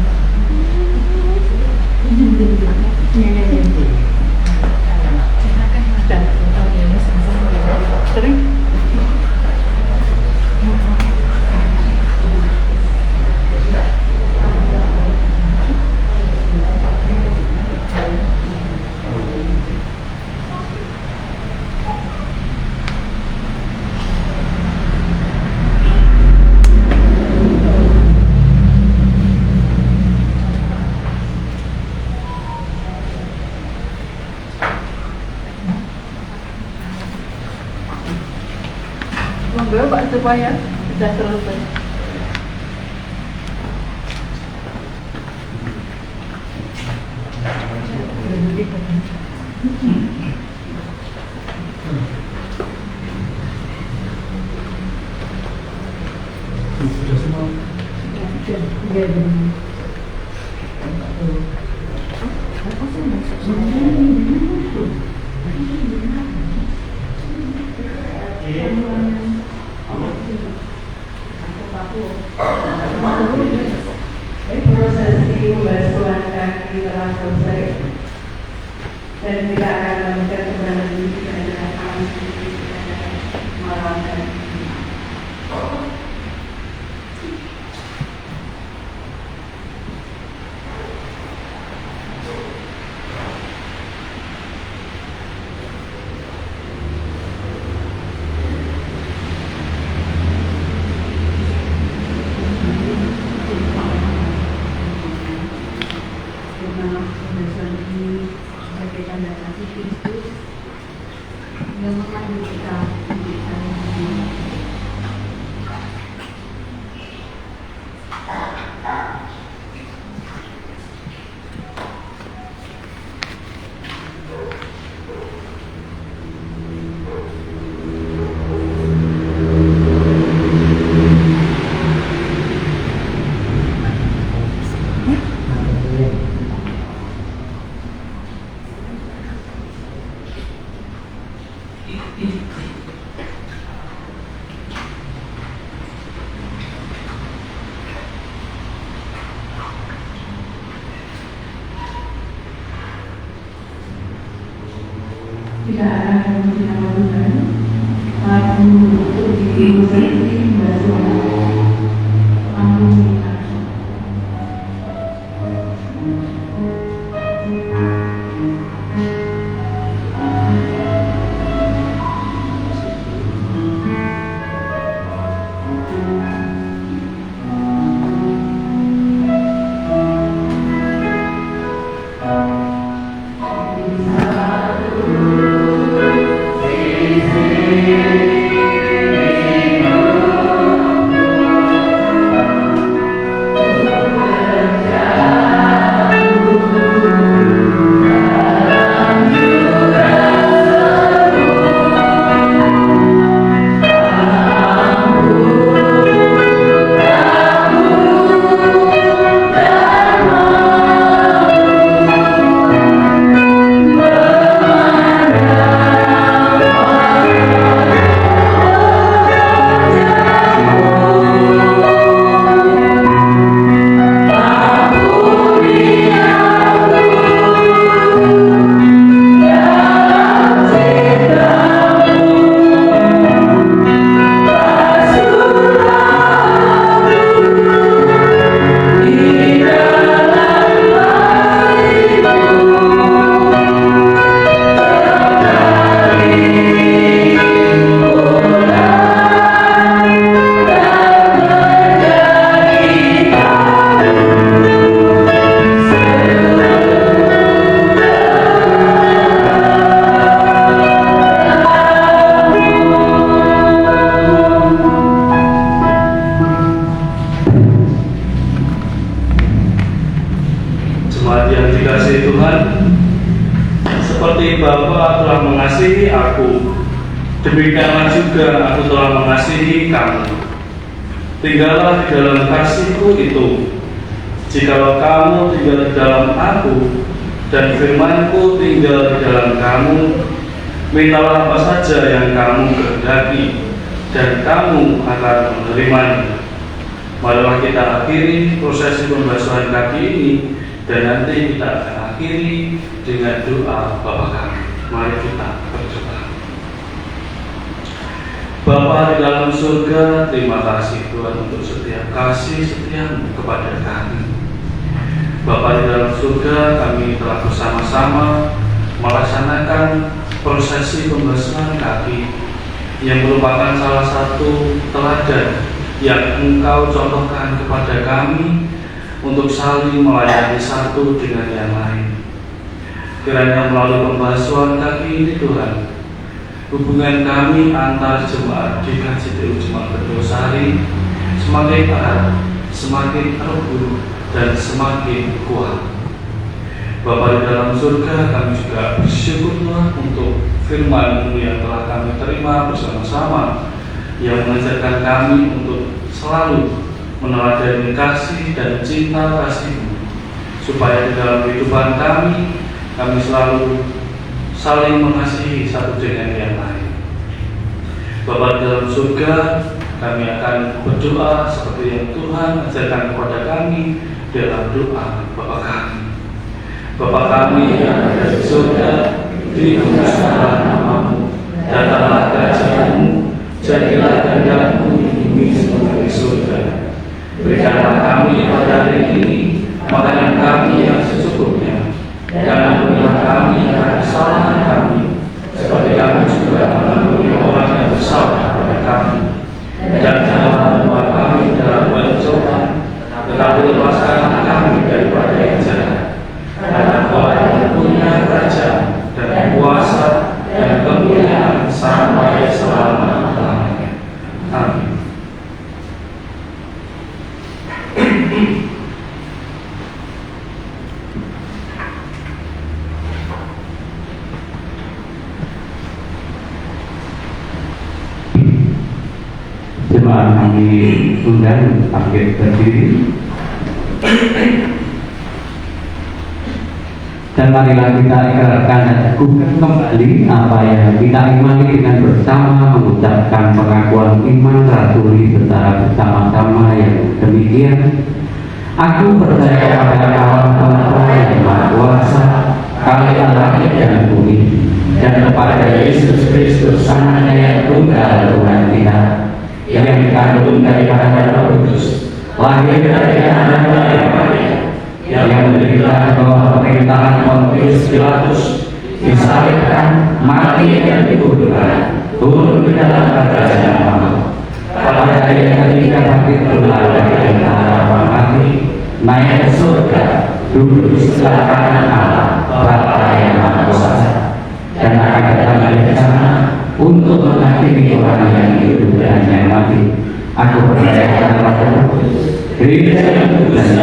Sering. Monggo Pak supaya sudah selesai. Sudah semua. Prosesi pembasuhan kaki telah selesai dan kita akan melakukan kembali kepada kami malam hari ini. Pembasuhan ini sebagai tanda kasih Kristus yang memandu kita untuk saling mengenal. Tidak ada yang dinamakan lagu untuk diilustrasi bahasa Amin. Jemaat yang dikasihi Tuhan, seperti Bapa telah mengasihi aku, demikianlah juga aku telah mengasihi kamu. Tinggallah di dalam kasihku itu. Jikalau kamu tinggal di dalam aku, dan firmanku tinggal di dalam kamu, mintalah apa saja yang kamu kehendaki, dan kamu akan menerimanya. Marilah kita akhiri prosesi pembasuhan kaki ini, dan nanti kita akan akhiri dengan doa Bapa kami. Mari kita berdoa. Bapa di dalam surga, terima kasih Tuhan untuk setiap kasih setiamu kepada kami. Bapa di dalam surga, kami telah bersama-sama melaksanakan prosesi pembasuhan kaki yang merupakan salah satu teladan yang Engkau contohkan kepada kami untuk saling melayani satu dengan yang lain. Kiranya melalui pembasuhan kaki ini Tuhan, hubungan kami antar jemaat di KJTU Jemaat Bedosari semakin erat, semakin terukur, dan semakin kuat. Bapa di dalam surga, kami juga bersyukur Tuhan untuk firman-Mu yang telah kami terima bersama-sama, yang mengajarkan kami untuk selalu meneladani kasih dan cinta kasih-Mu, supaya di dalam kehidupan kami selalu saling mengasihi satu dengan yang lain. Bapa di dalam surga, kami akan berdoa seperti yang Tuhan ajarkan kepada kami dalam doa Bapa kami. Bapa kami yang ada di surga, dikuduskanlah nama-Mu, datanglah kerajaan-Mu, jadilah kehendak-Mu di bumi seperti di surga. Berikanlah kami pada hari ini makanan kami yang secukupnya, dan ampunilah kami akan kesalahan kami, seperti kami juga mengampuni orang yang bersalah kepada kami. Dan janganlah membawa kami dalam pencobaan, tetapi lepaskanlah kami daripada yang jahat. Karena Engkau yang punya kerajaan dan kuasa dan kemuliaan kami undang bangkit berdiri. Dan marilah kita ikrarkan dan teguhkan kembali apa yang kita imani dengan bersama, mengucapkan pengakuan iman rasuli secara bersama-sama yang demikian. Aku percaya pada Allah Bapa yang Maha Kuasa, Allah yang bumi, dan kepada Yesus Kristus anaknya yang tunggal Tuhan kita, yang dikandung daripada Roh Kudus, lahir dari anak Maria, yang menderita bawah pemerintahan Pontius Pilatus, disalibkan, mati dan dikuburkan, turun ke dalam kerajaan Allah. Pada hari yang ketiga bangkit pula dari antara orang mati, naik ke surga, duduk di sebelah kanan Allah, Bapa yang Maha Kuasa, dan akan datang dari sana untuk menghakimi orang yang hidup dan yang mati. Aku percaya pada Roh Kudus, Gereja yang kudus,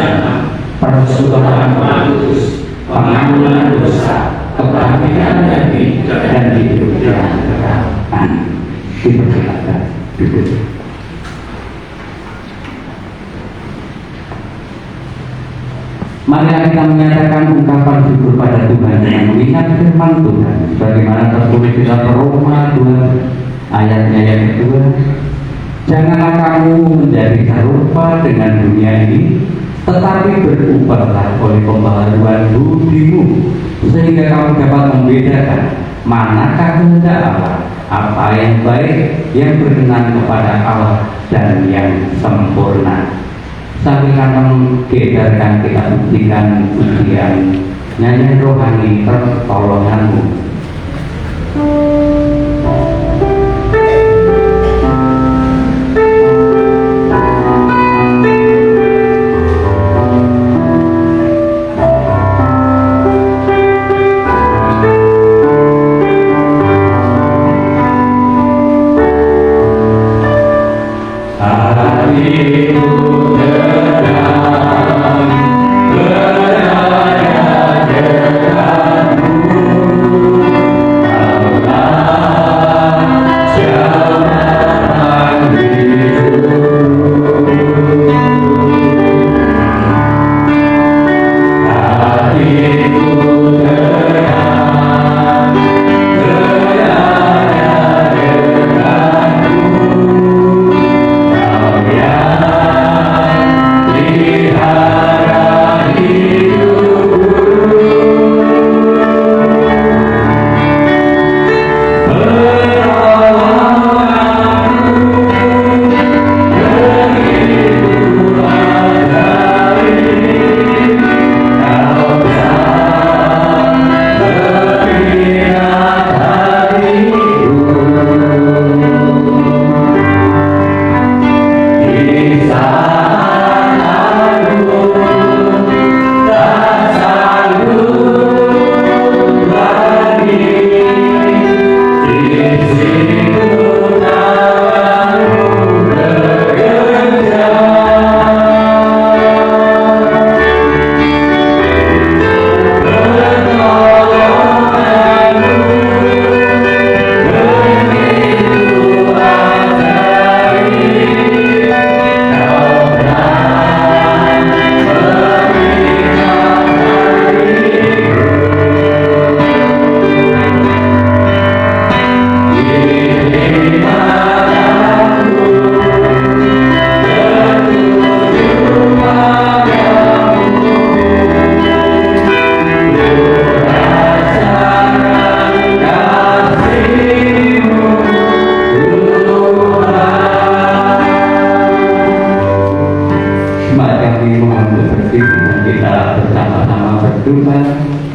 persekutuan kudus, pengampunan dosa, kebangkitan dari dan hidup yang kekal. Dipersilakan duduk. Mari kita menyatakan ungkapan syukur pada Tuhan yang mengingat firman Tuhan sebagaimana tertulis di dalam Roma 2 ayatnya yang kedua. Janganlah kamu menjadi serupa dengan dunia ini, tetapi berubahlah oleh pembaharuan budimu, sehingga kamu dapat membedakan manakah kehendak Allah, apa yang baik, yang berkenan kepada Allah, dan yang sempurna. Sambil kami diedarkan kita buktikan ujian nyanyian rohani pertolonganmu.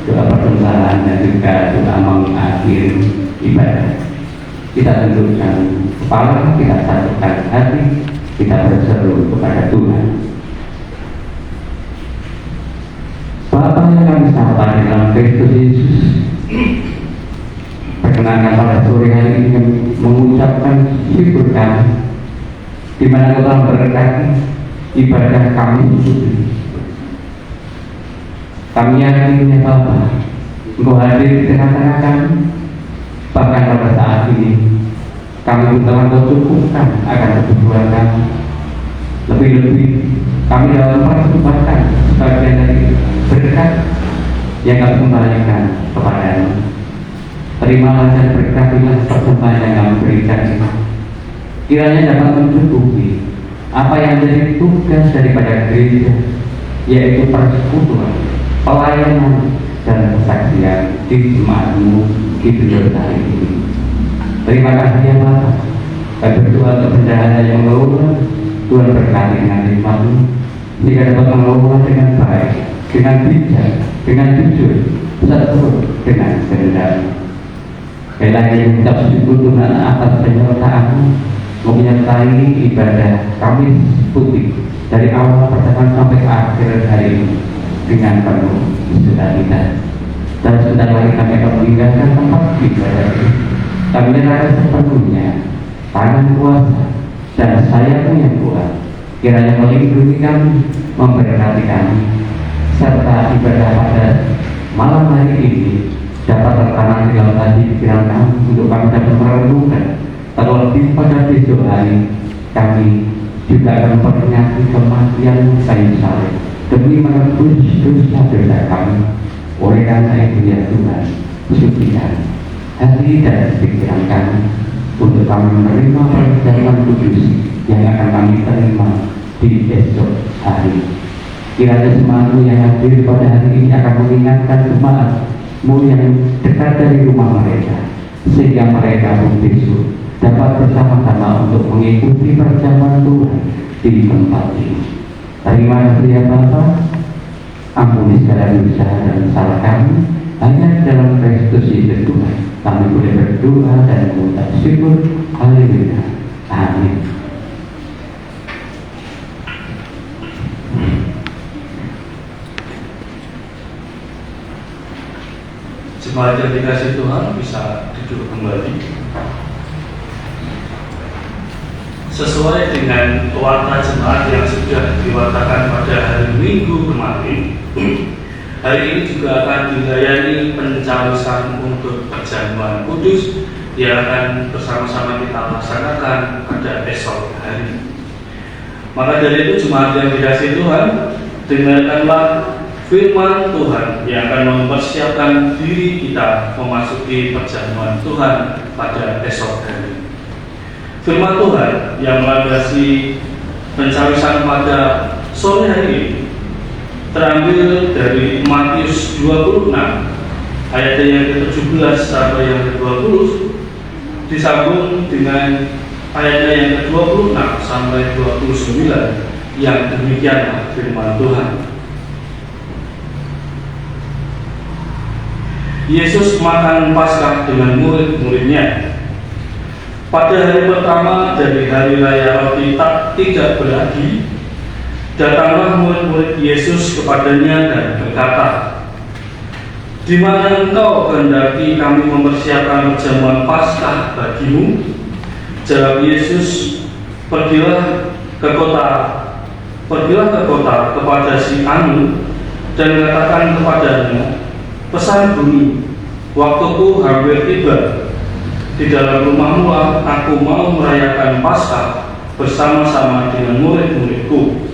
Doa persembahan dan juga doa mengakhiri ibadah. Kita tundukkan kepala, kita satukan hati, kita berseru kepada Tuhan. Bapa yang kami sapa dalam Kristus Yesus, perkenankan pada sore hari ini mengucapkan syukur kami, di mana Tuhan berkati ibadah kami. Kami yakin ya Bapa, Engkau hadir di tengah-tengah kami. Bahkan pada saat ini kami pun telah Engkau cukupkan akan kebutuhan kami. Lebih-lebih kami dalam mempersembahkan sebagian dari berkat yang kami kembalikan kepadamu. Terimalah dan berkatilah persembahan yang kami berikan ini. Kiranya dapat mencukupi apa yang menjadi tugas daripada gereja, yaitu persekutuan, pelayanan, dan kesaksian di jemaatmu di dunia hari ini. Terima kasih ya Bapak. Kami berdoa untuk bendahara yang mengelola, Tuhan berkati dengan hikmat-Mu, sehingga dapat mengelola dengan baik, dengan bijak, dengan jujur, seturut dengan kehendak-Mu. Sekali lagi mengucap syukur Tuhan atas penyertaan-Mu menyertai ibadah Kamis Putih dari awal pertengahan sampai akhir hari ini dengan penuh sukacita. Dan sebentar lagi kami akan meninggalkan tempat ibadah ini. Kami menyerahkan sepenuhnya tangan kuasa dan sayap-Mu yang kuat, kiranya melindungi kami, memberkati kami, serta ibadah pada malam hari ini dapat tertanam di dalam hati pikiran kami untuk kami dapat merenungkan. Terlebih pada besok hari kami juga akan memperingati kematian kayu salib demi menebus dosa-dosa kami. Oleh karena itu ya Tuhan, sucikan hati dan pikiran kami untuk kami menerima perjamuan kudus yang akan kami terima di esok hari. Kiranya jemaat-Mu yang hadir pada hari ini akan mengingatkan jemaat-Mu yang dekat dari rumah mereka, sehingga mereka pun besok dapat bersama-sama untuk mengikuti perjamuan Tuhan di tempat ini. Terima kasih ya Bapa. Ampuni segala dosa dan salah kami. Hanya dalam Kristus Yesus Tuhan kami boleh berdoa dan mengucap syukur. Haleluya. Amin. Jemaat yang dikasih Tuhan bisa duduk kembali. Sesuai dengan warta jemaat yang sudah diwartakan pada hari Minggu kemarin, hari ini juga akan dilayani pencawisan untuk perjamuan kudus yang akan bersama-sama kita laksanakan pada esok hari. Maka dari itu jemaat yang dikasih Tuhan, dengarkanlah firman Tuhan yang akan mempersiapkan diri kita memasuki perjamuan Tuhan pada esok hari. Firman Tuhan yang melandasi pencawisan pada sore hari ini terambil dari Matius 26 ayat yang ke-17 sampai yang ke-20, disambung dengan ayatnya yang ke-26 sampai 29 yang demikianlah firman Tuhan. Yesus makan Paskah dengan murid-muridnya. Pada hari pertama dari hari raya roti tidak beragi, datanglah murid-murid Yesus kepadanya dan berkata, "Di mana engkau kehendaki kami mempersiapkan perjamuan Paskah bagimu?" Jawab Yesus, Pergilah ke kota kepada si Anu dan katakan kepadanya, pesan bunyi, waktuku hampir tiba. Di dalam rumahmu aku mau merayakan Paskah bersama-sama dengan murid-muridku.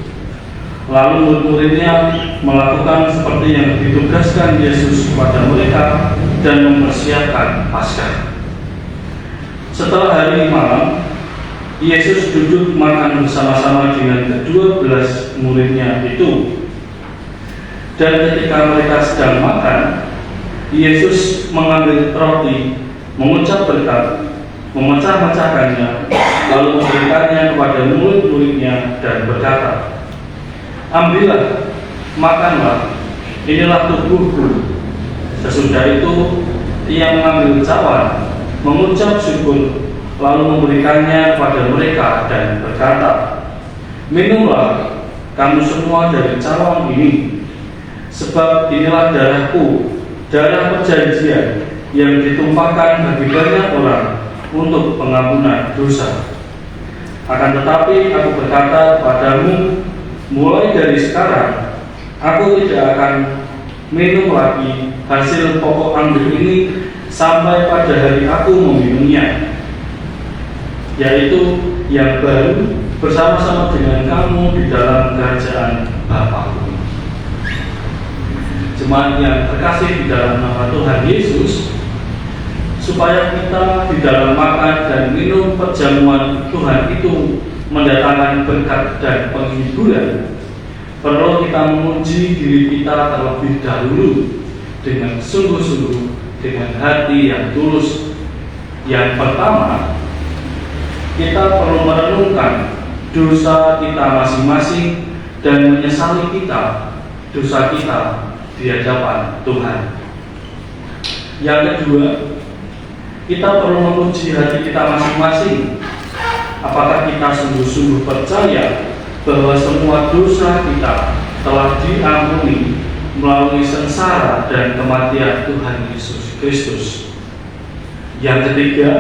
Lalu murid-muridnya melakukan seperti yang ditugaskan Yesus kepada mereka dan mempersiapkan Paskah. Setelah hari malam, Yesus duduk makan bersama-sama dengan ke-12 muridnya itu. Dan ketika mereka sedang makan, Yesus mengambil roti, mengucap berkat, memecah-mecahkannya, lalu memberikannya kepada murid-muridnya dan berkata, "Ambillah, makanlah, inilah tubuhku." Sesudah itu, ia mengambil cawan, mengucap syukur, lalu memberikannya kepada mereka dan berkata, "Minumlah kamu semua dari cawan ini, sebab inilah darahku, darah perjanjian yang ditumpahkan bagi banyak orang untuk pengampunan dosa. Akan tetapi aku berkata kepadamu, mulai dari sekarang aku tidak akan minum lagi hasil pokok anggur ini sampai pada hari aku meminumnya, yaitu yang baru bersama-sama dengan kamu di dalam kerajaan Bapa. Jemaat yang terkasih di dalam nama Tuhan Yesus, supaya kita di dalam makan dan minum perjamuan Tuhan itu mendatangkan berkat dan penghiburan, perlu kita memuji diri kita terlebih dahulu dengan sungguh-sungguh, dengan hati yang tulus. Yang pertama, kita perlu merenungkan dosa kita masing-masing dan menyesali dosa kita di hadapan Tuhan. Yang kedua, kita perlu memuji hati kita masing-masing. Apakah kita sungguh-sungguh percaya bahwa semua dosa kita telah diampuni melalui sengsara dan kematian Tuhan Yesus Kristus? Yang ketiga,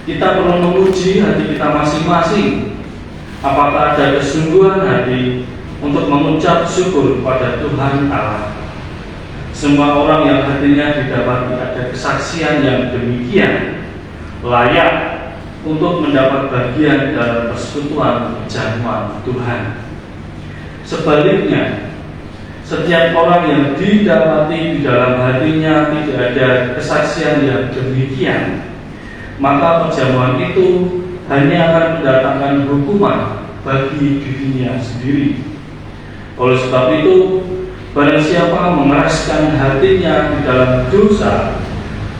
kita perlu memuji hati kita masing-masing. Apakah ada kesungguhan hati untuk mengucap syukur pada Tuhan Allah? Semua orang yang hatinya didapati ada kesaksian yang demikian layak untuk mendapat bagian dalam persekutuan jamuan Tuhan. Sebaliknya, setiap orang yang didapati di dalam hatinya tidak ada kesaksian yang demikian, maka perjamuan itu hanya akan mendatangkan hukuman bagi dirinya sendiri. Oleh sebab itu, barang siapa mengeraskan hatinya di dalam dosa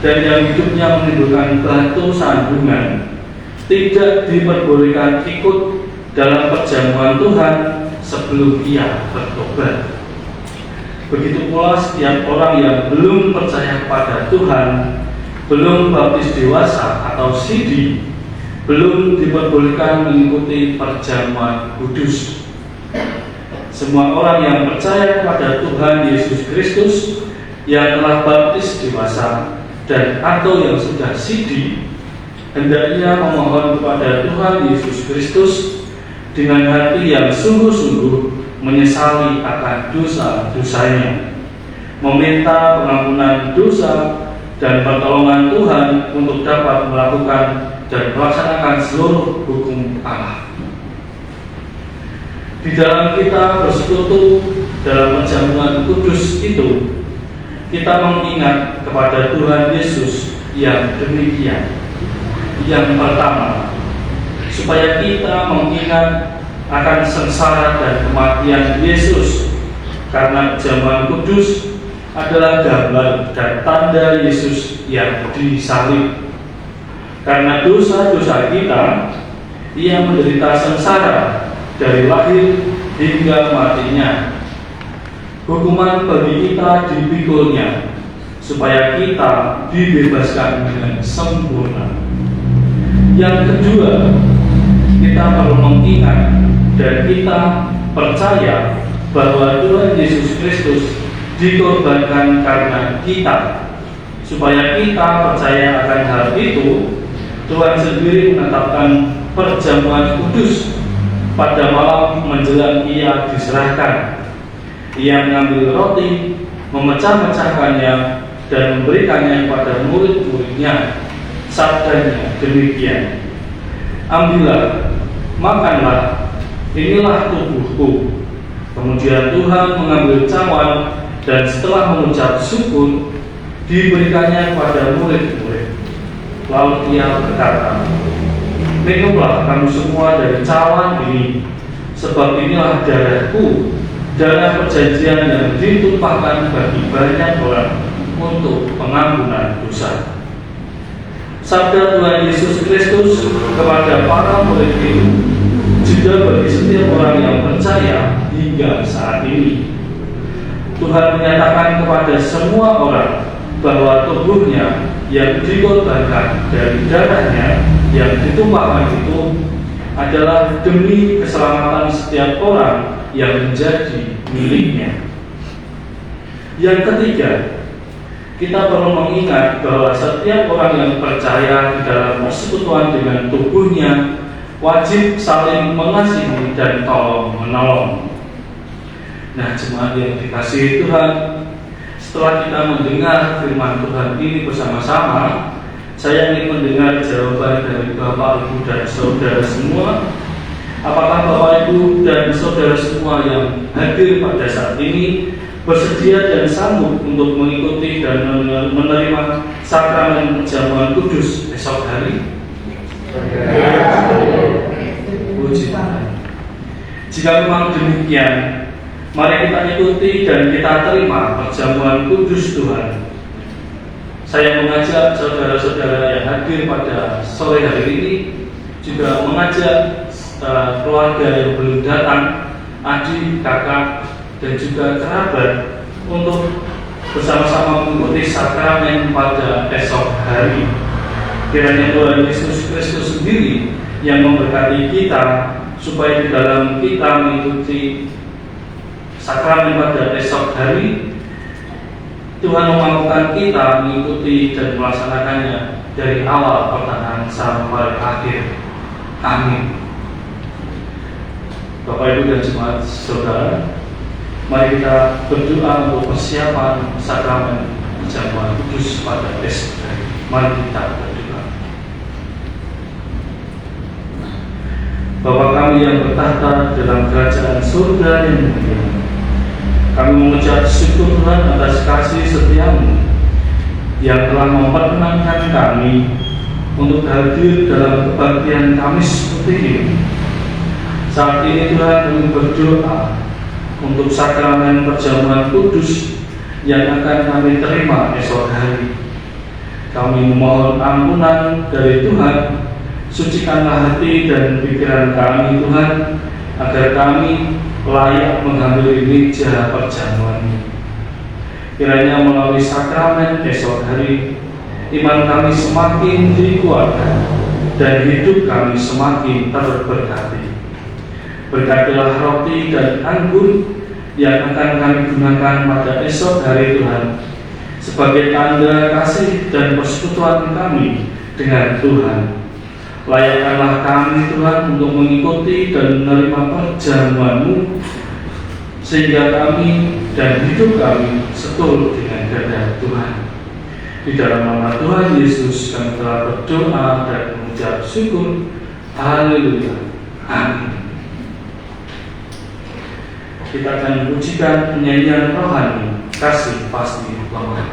dan yang hidupnya menimbulkan batu sandungan, tidak diperbolehkan ikut dalam perjamuan Tuhan sebelum ia bertobat. Begitu pula setiap orang yang belum percaya kepada Tuhan, belum baptis dewasa atau sidi, belum diperbolehkan mengikuti perjamuan kudus. Semua orang yang percaya kepada Tuhan Yesus Kristus, yang telah baptis dewasa dan atau yang sudah sidi, hendaknya memohon kepada Tuhan Yesus Kristus dengan hati yang sungguh-sungguh menyesali akan dosa-dosanya, meminta pengampunan dosa dan pertolongan Tuhan untuk dapat melakukan dan melaksanakan seluruh hukum Allah. Di dalam kita bersekutu dalam perjamuan kudus itu, kita mengingat kepada Tuhan Yesus yang demikian. Yang pertama, supaya kita mengingat akan sengsara dan kematian Yesus, karena perjamuan kudus adalah gambar dan tanda Yesus yang disalib. Karena dosa-dosa kita, ia menderita sengsara dari lahir hingga matinya. Hukuman bagi kita dipikulnya, supaya kita dibebaskan dengan sempurna. Yang kedua, kita perlu mengingat dan kita percaya bahwa Tuhan Yesus Kristus dikorbankan karena kita. Supaya kita percaya akan hal itu, Tuhan sendiri menetapkan perjamuan kudus pada malam menjelang ia diserahkan. Ia mengambil roti, memecah-mecahkannya, dan memberikannya kepada murid-muridnya. Sabdanya demikian, ambillah, makanlah, inilah tubuhku. Kemudian Tuhan mengambil cawan, dan setelah mengucap syukur, diberikannya kepada murid-murid. Lalu ia berkata, minumlah kamu semua dari cawan ini, sebab inilah darahku, darah perjanjian yang ditumpahkan bagi banyak orang untuk pengampunan dosa. Sabda Tuhan Yesus Kristus kepada para murid itu juga bagi setiap orang yang percaya hingga saat ini. Tuhan menyatakan kepada semua orang bahwa tubuhnya yang dikorbankan dari darahnya yang ditumpahkan itu adalah demi keselamatan setiap orang yang menjadi miliknya. Yang ketiga, kita perlu mengingat bahwa setiap orang yang percaya di dalam persekutuan dengan tubuhnya wajib saling mengasihi dan tolong-menolong. Nah, jemaat yang dikasihi Tuhan, setelah kita mendengar firman Tuhan ini bersama-sama, saya ingin mendengar jawaban dari Bapak, Ibu, dan Saudara semua. Apakah Bapak Ibu dan saudara semua yang hadir pada saat ini bersedia dan sanggup untuk mengikuti dan menerima sakramen perjamuan kudus esok hari? Puji Tuhan. Jika memang demikian, mari kita ikuti dan kita terima perjamuan kudus Tuhan. Saya mengajak saudara-saudara yang hadir pada sore hari ini, juga mengajak keluarga yang belum datang, adik, kakak, dan juga kerabat untuk bersama-sama mengikuti sakramen pada esok hari. Kiranya Tuhan Yesus Kristus sendiri yang memberkati kita, supaya di dalam kita mengikuti sakramen pada esok hari, Tuhan memampukan kita mengikuti dan melaksanakannya dari awal pertengahan sampai akhir. Amin. Bapak Ibu dan jemaat saudara, mari kita berdoa untuk persiapan sakramen perjamuan kudus pada esok hari. Mari kita berdoa. Bapa kami yang bertahta dalam kerajaan surga yang mulia, kami mengucap syukur Tuhan atas kasih setiamu yang telah memperkenankan kami untuk hadir dalam kebaktian Kamis Putih ini. Saat ini Tuhan kami berdoa untuk sakramen perjamuan kudus yang akan kami terima esok hari. Kami memohon ampunan dari Tuhan, sucikanlah hati dan pikiran kami Tuhan, agar kami layak menghadiri meja perjamuan. Kiranya melalui sakramen esok hari, iman kami semakin dikuatkan dan hidup kami semakin terberkati. Berkatilah roti dan anggur yang akan kami gunakan pada esok hari Tuhan, sebagai tanda kasih dan persekutuan kami dengan Tuhan. Layakkanlah kami Tuhan untuk mengikuti dan menerima perjamuan-Mu, sehingga kami dan hidup kami setul dengan kehendak Tuhan. Di dalam nama Tuhan Yesus kami telah berdoa dan mengucap syukur. Haleluya. Amin. Kita akan memujikan penyanyian rohani Kasih Pasti Lemah.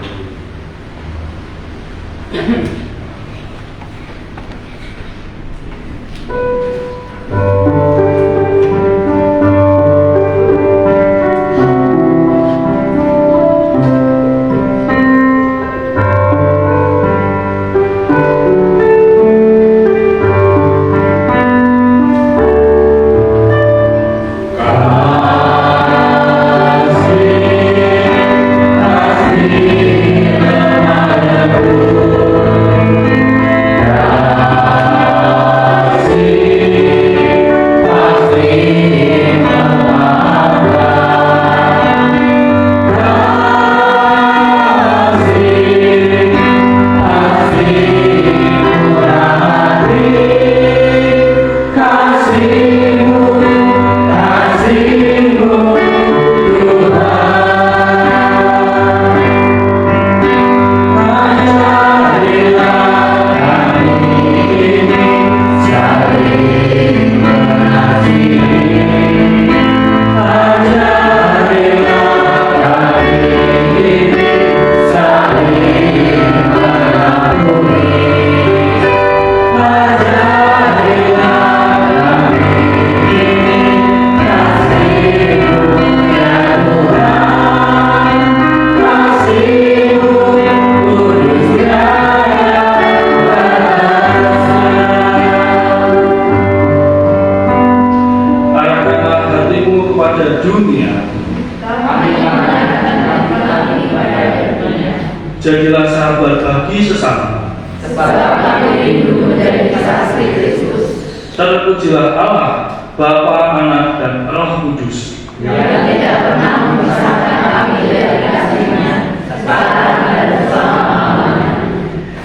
Jadilah sahabat bagi sesama, sebab kami rindu menjadi saksi Kristus. Terpujilah Allah, Bapa, Anak, dan Roh Kudus, yang tidak pernah memisahkan kami dari kasih-Nya sekarang dan selama-lamanya.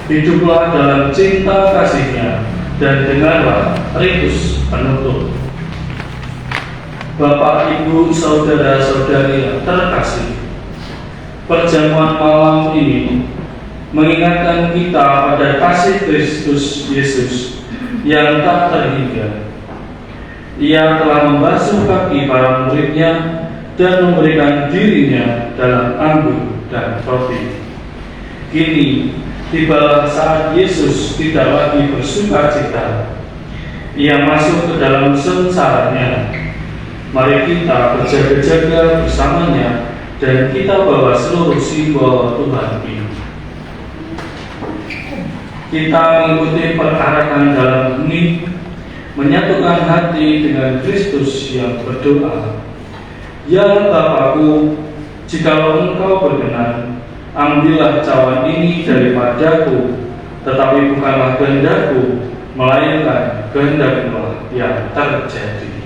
Hiduplah dalam cinta kasih-Nya dan dengarlah ringus penutup. Bapak, Ibu, saudara-saudari yang terkasih, perjamuan malam ini mengingatkan kita pada kasih Kristus Yesus yang tak terhingga, Ia telah membasuh kaki para muridnya dan memberikan dirinya dalam anggur dan roti. Kini tibalah saat Yesus tidak lagi bersuka cita. Ia masuk ke dalam sengsaranya. Mari kita berjaga-jaga bersamanya dan kita bawa seluruh simbol Tuhan ini. Kita mengikuti perarakan dalam hening, menyatukan hati dengan Kristus yang berdoa. Ya Bapakku, jikalau Engkau berkenan, ambillah cawan ini daripadaku, tetapi bukanlah kehendakku, melainkan kehendak-Mu yang terjadi.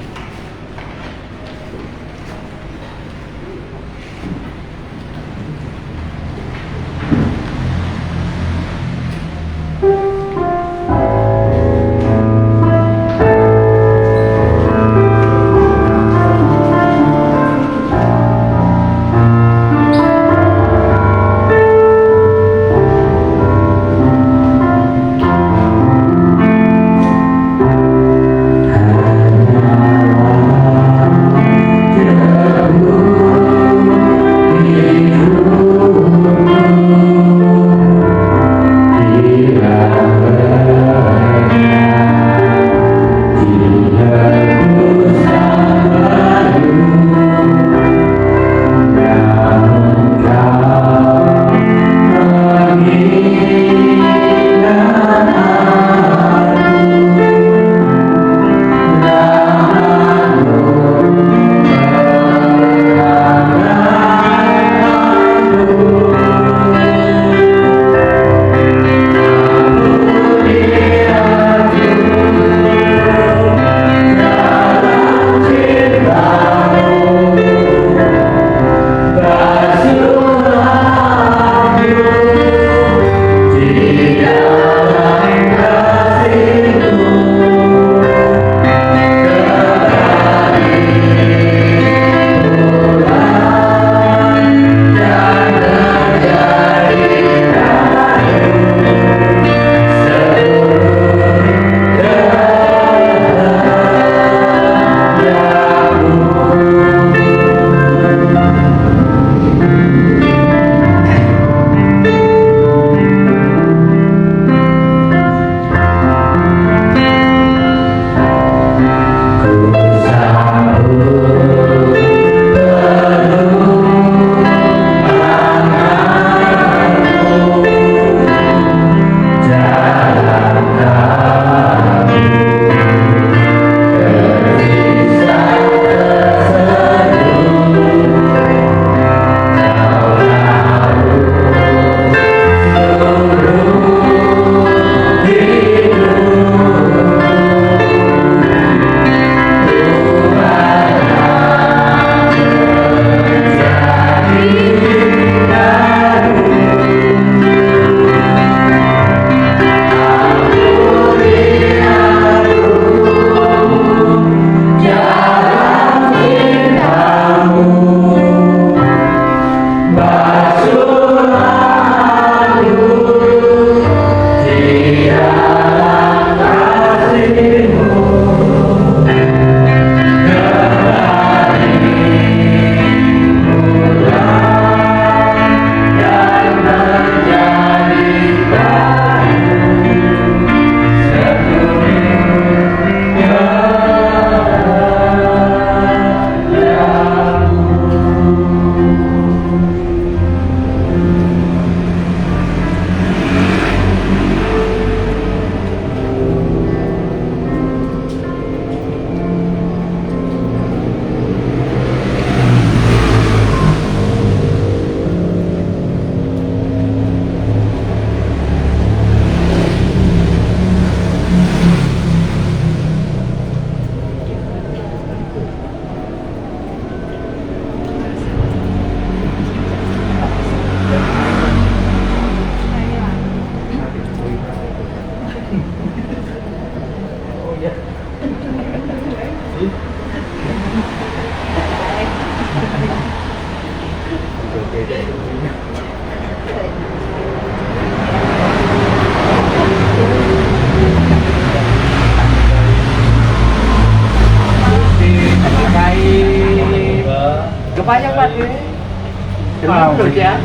Kerja.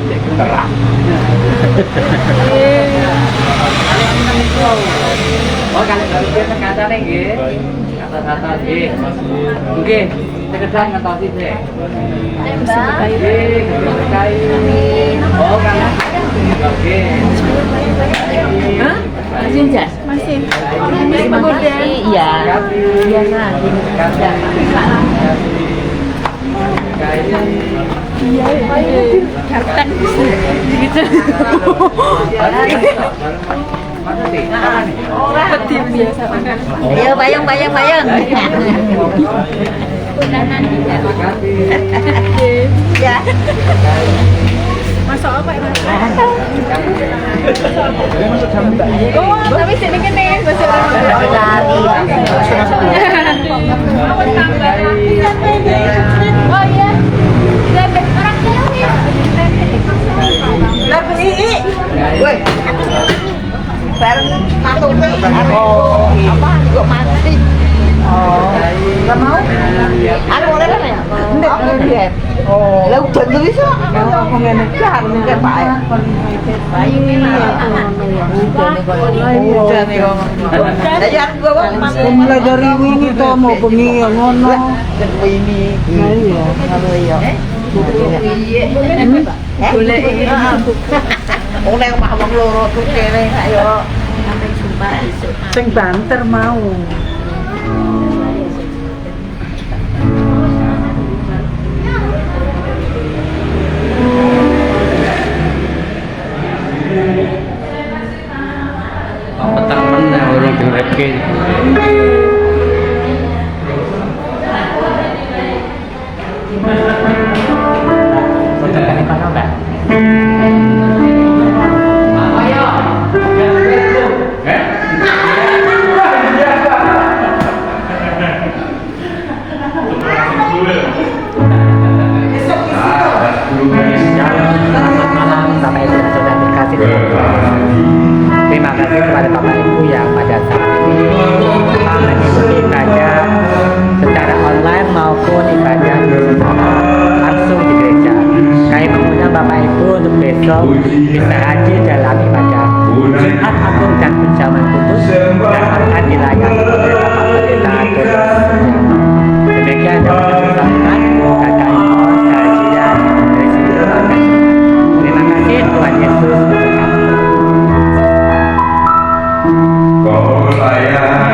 Oh, kalau kita kata nih, kata-kata nggih. Nggih, sekedar ngertosi sih. Oh, kan. Oke. Hah? Masih jas? Masih. Iya. Biasa. Iya, kapten gitu. Petir biasa. Ayo bayang. Ya. Masuk apa ya? Oh, tapi sini kene bahasa Oh iya. Orang Woi. Bareng satu oh, apa juga mati. Oh, nggak mau? Ada boleh kan ya? Enggak, dia. Oh, lalu tentu bisa. Kalau pengen kan, mungkin Pak. Bayu ini mulai dari wingi to mau bengi ngono. Wingi. Iya, kalau iya. Boleh oleh omah wong loro tuh kene ayo sampai jumpa esuk. Sing banter mau. Apa temen orang direke. Selamat malam Bapak Ibu dan Saudara terkasih. Terima kasih kepada Bapak Ibu yang pada saat ini mengikuti ibadah secara online maupun ibadah secara langsung di gereja. Kami mengundang Bapak Ibu untuk besok bisa hadir dalam ibadah Jumat Agung dan Penjaman Kudus yang akan dilayani oleh Bapak Pendeta Dodo. Demikian dapat disampaikan kakak Imo Sajian dari sini. Terima kasih Tuhan Yesus memberkati. Kau layak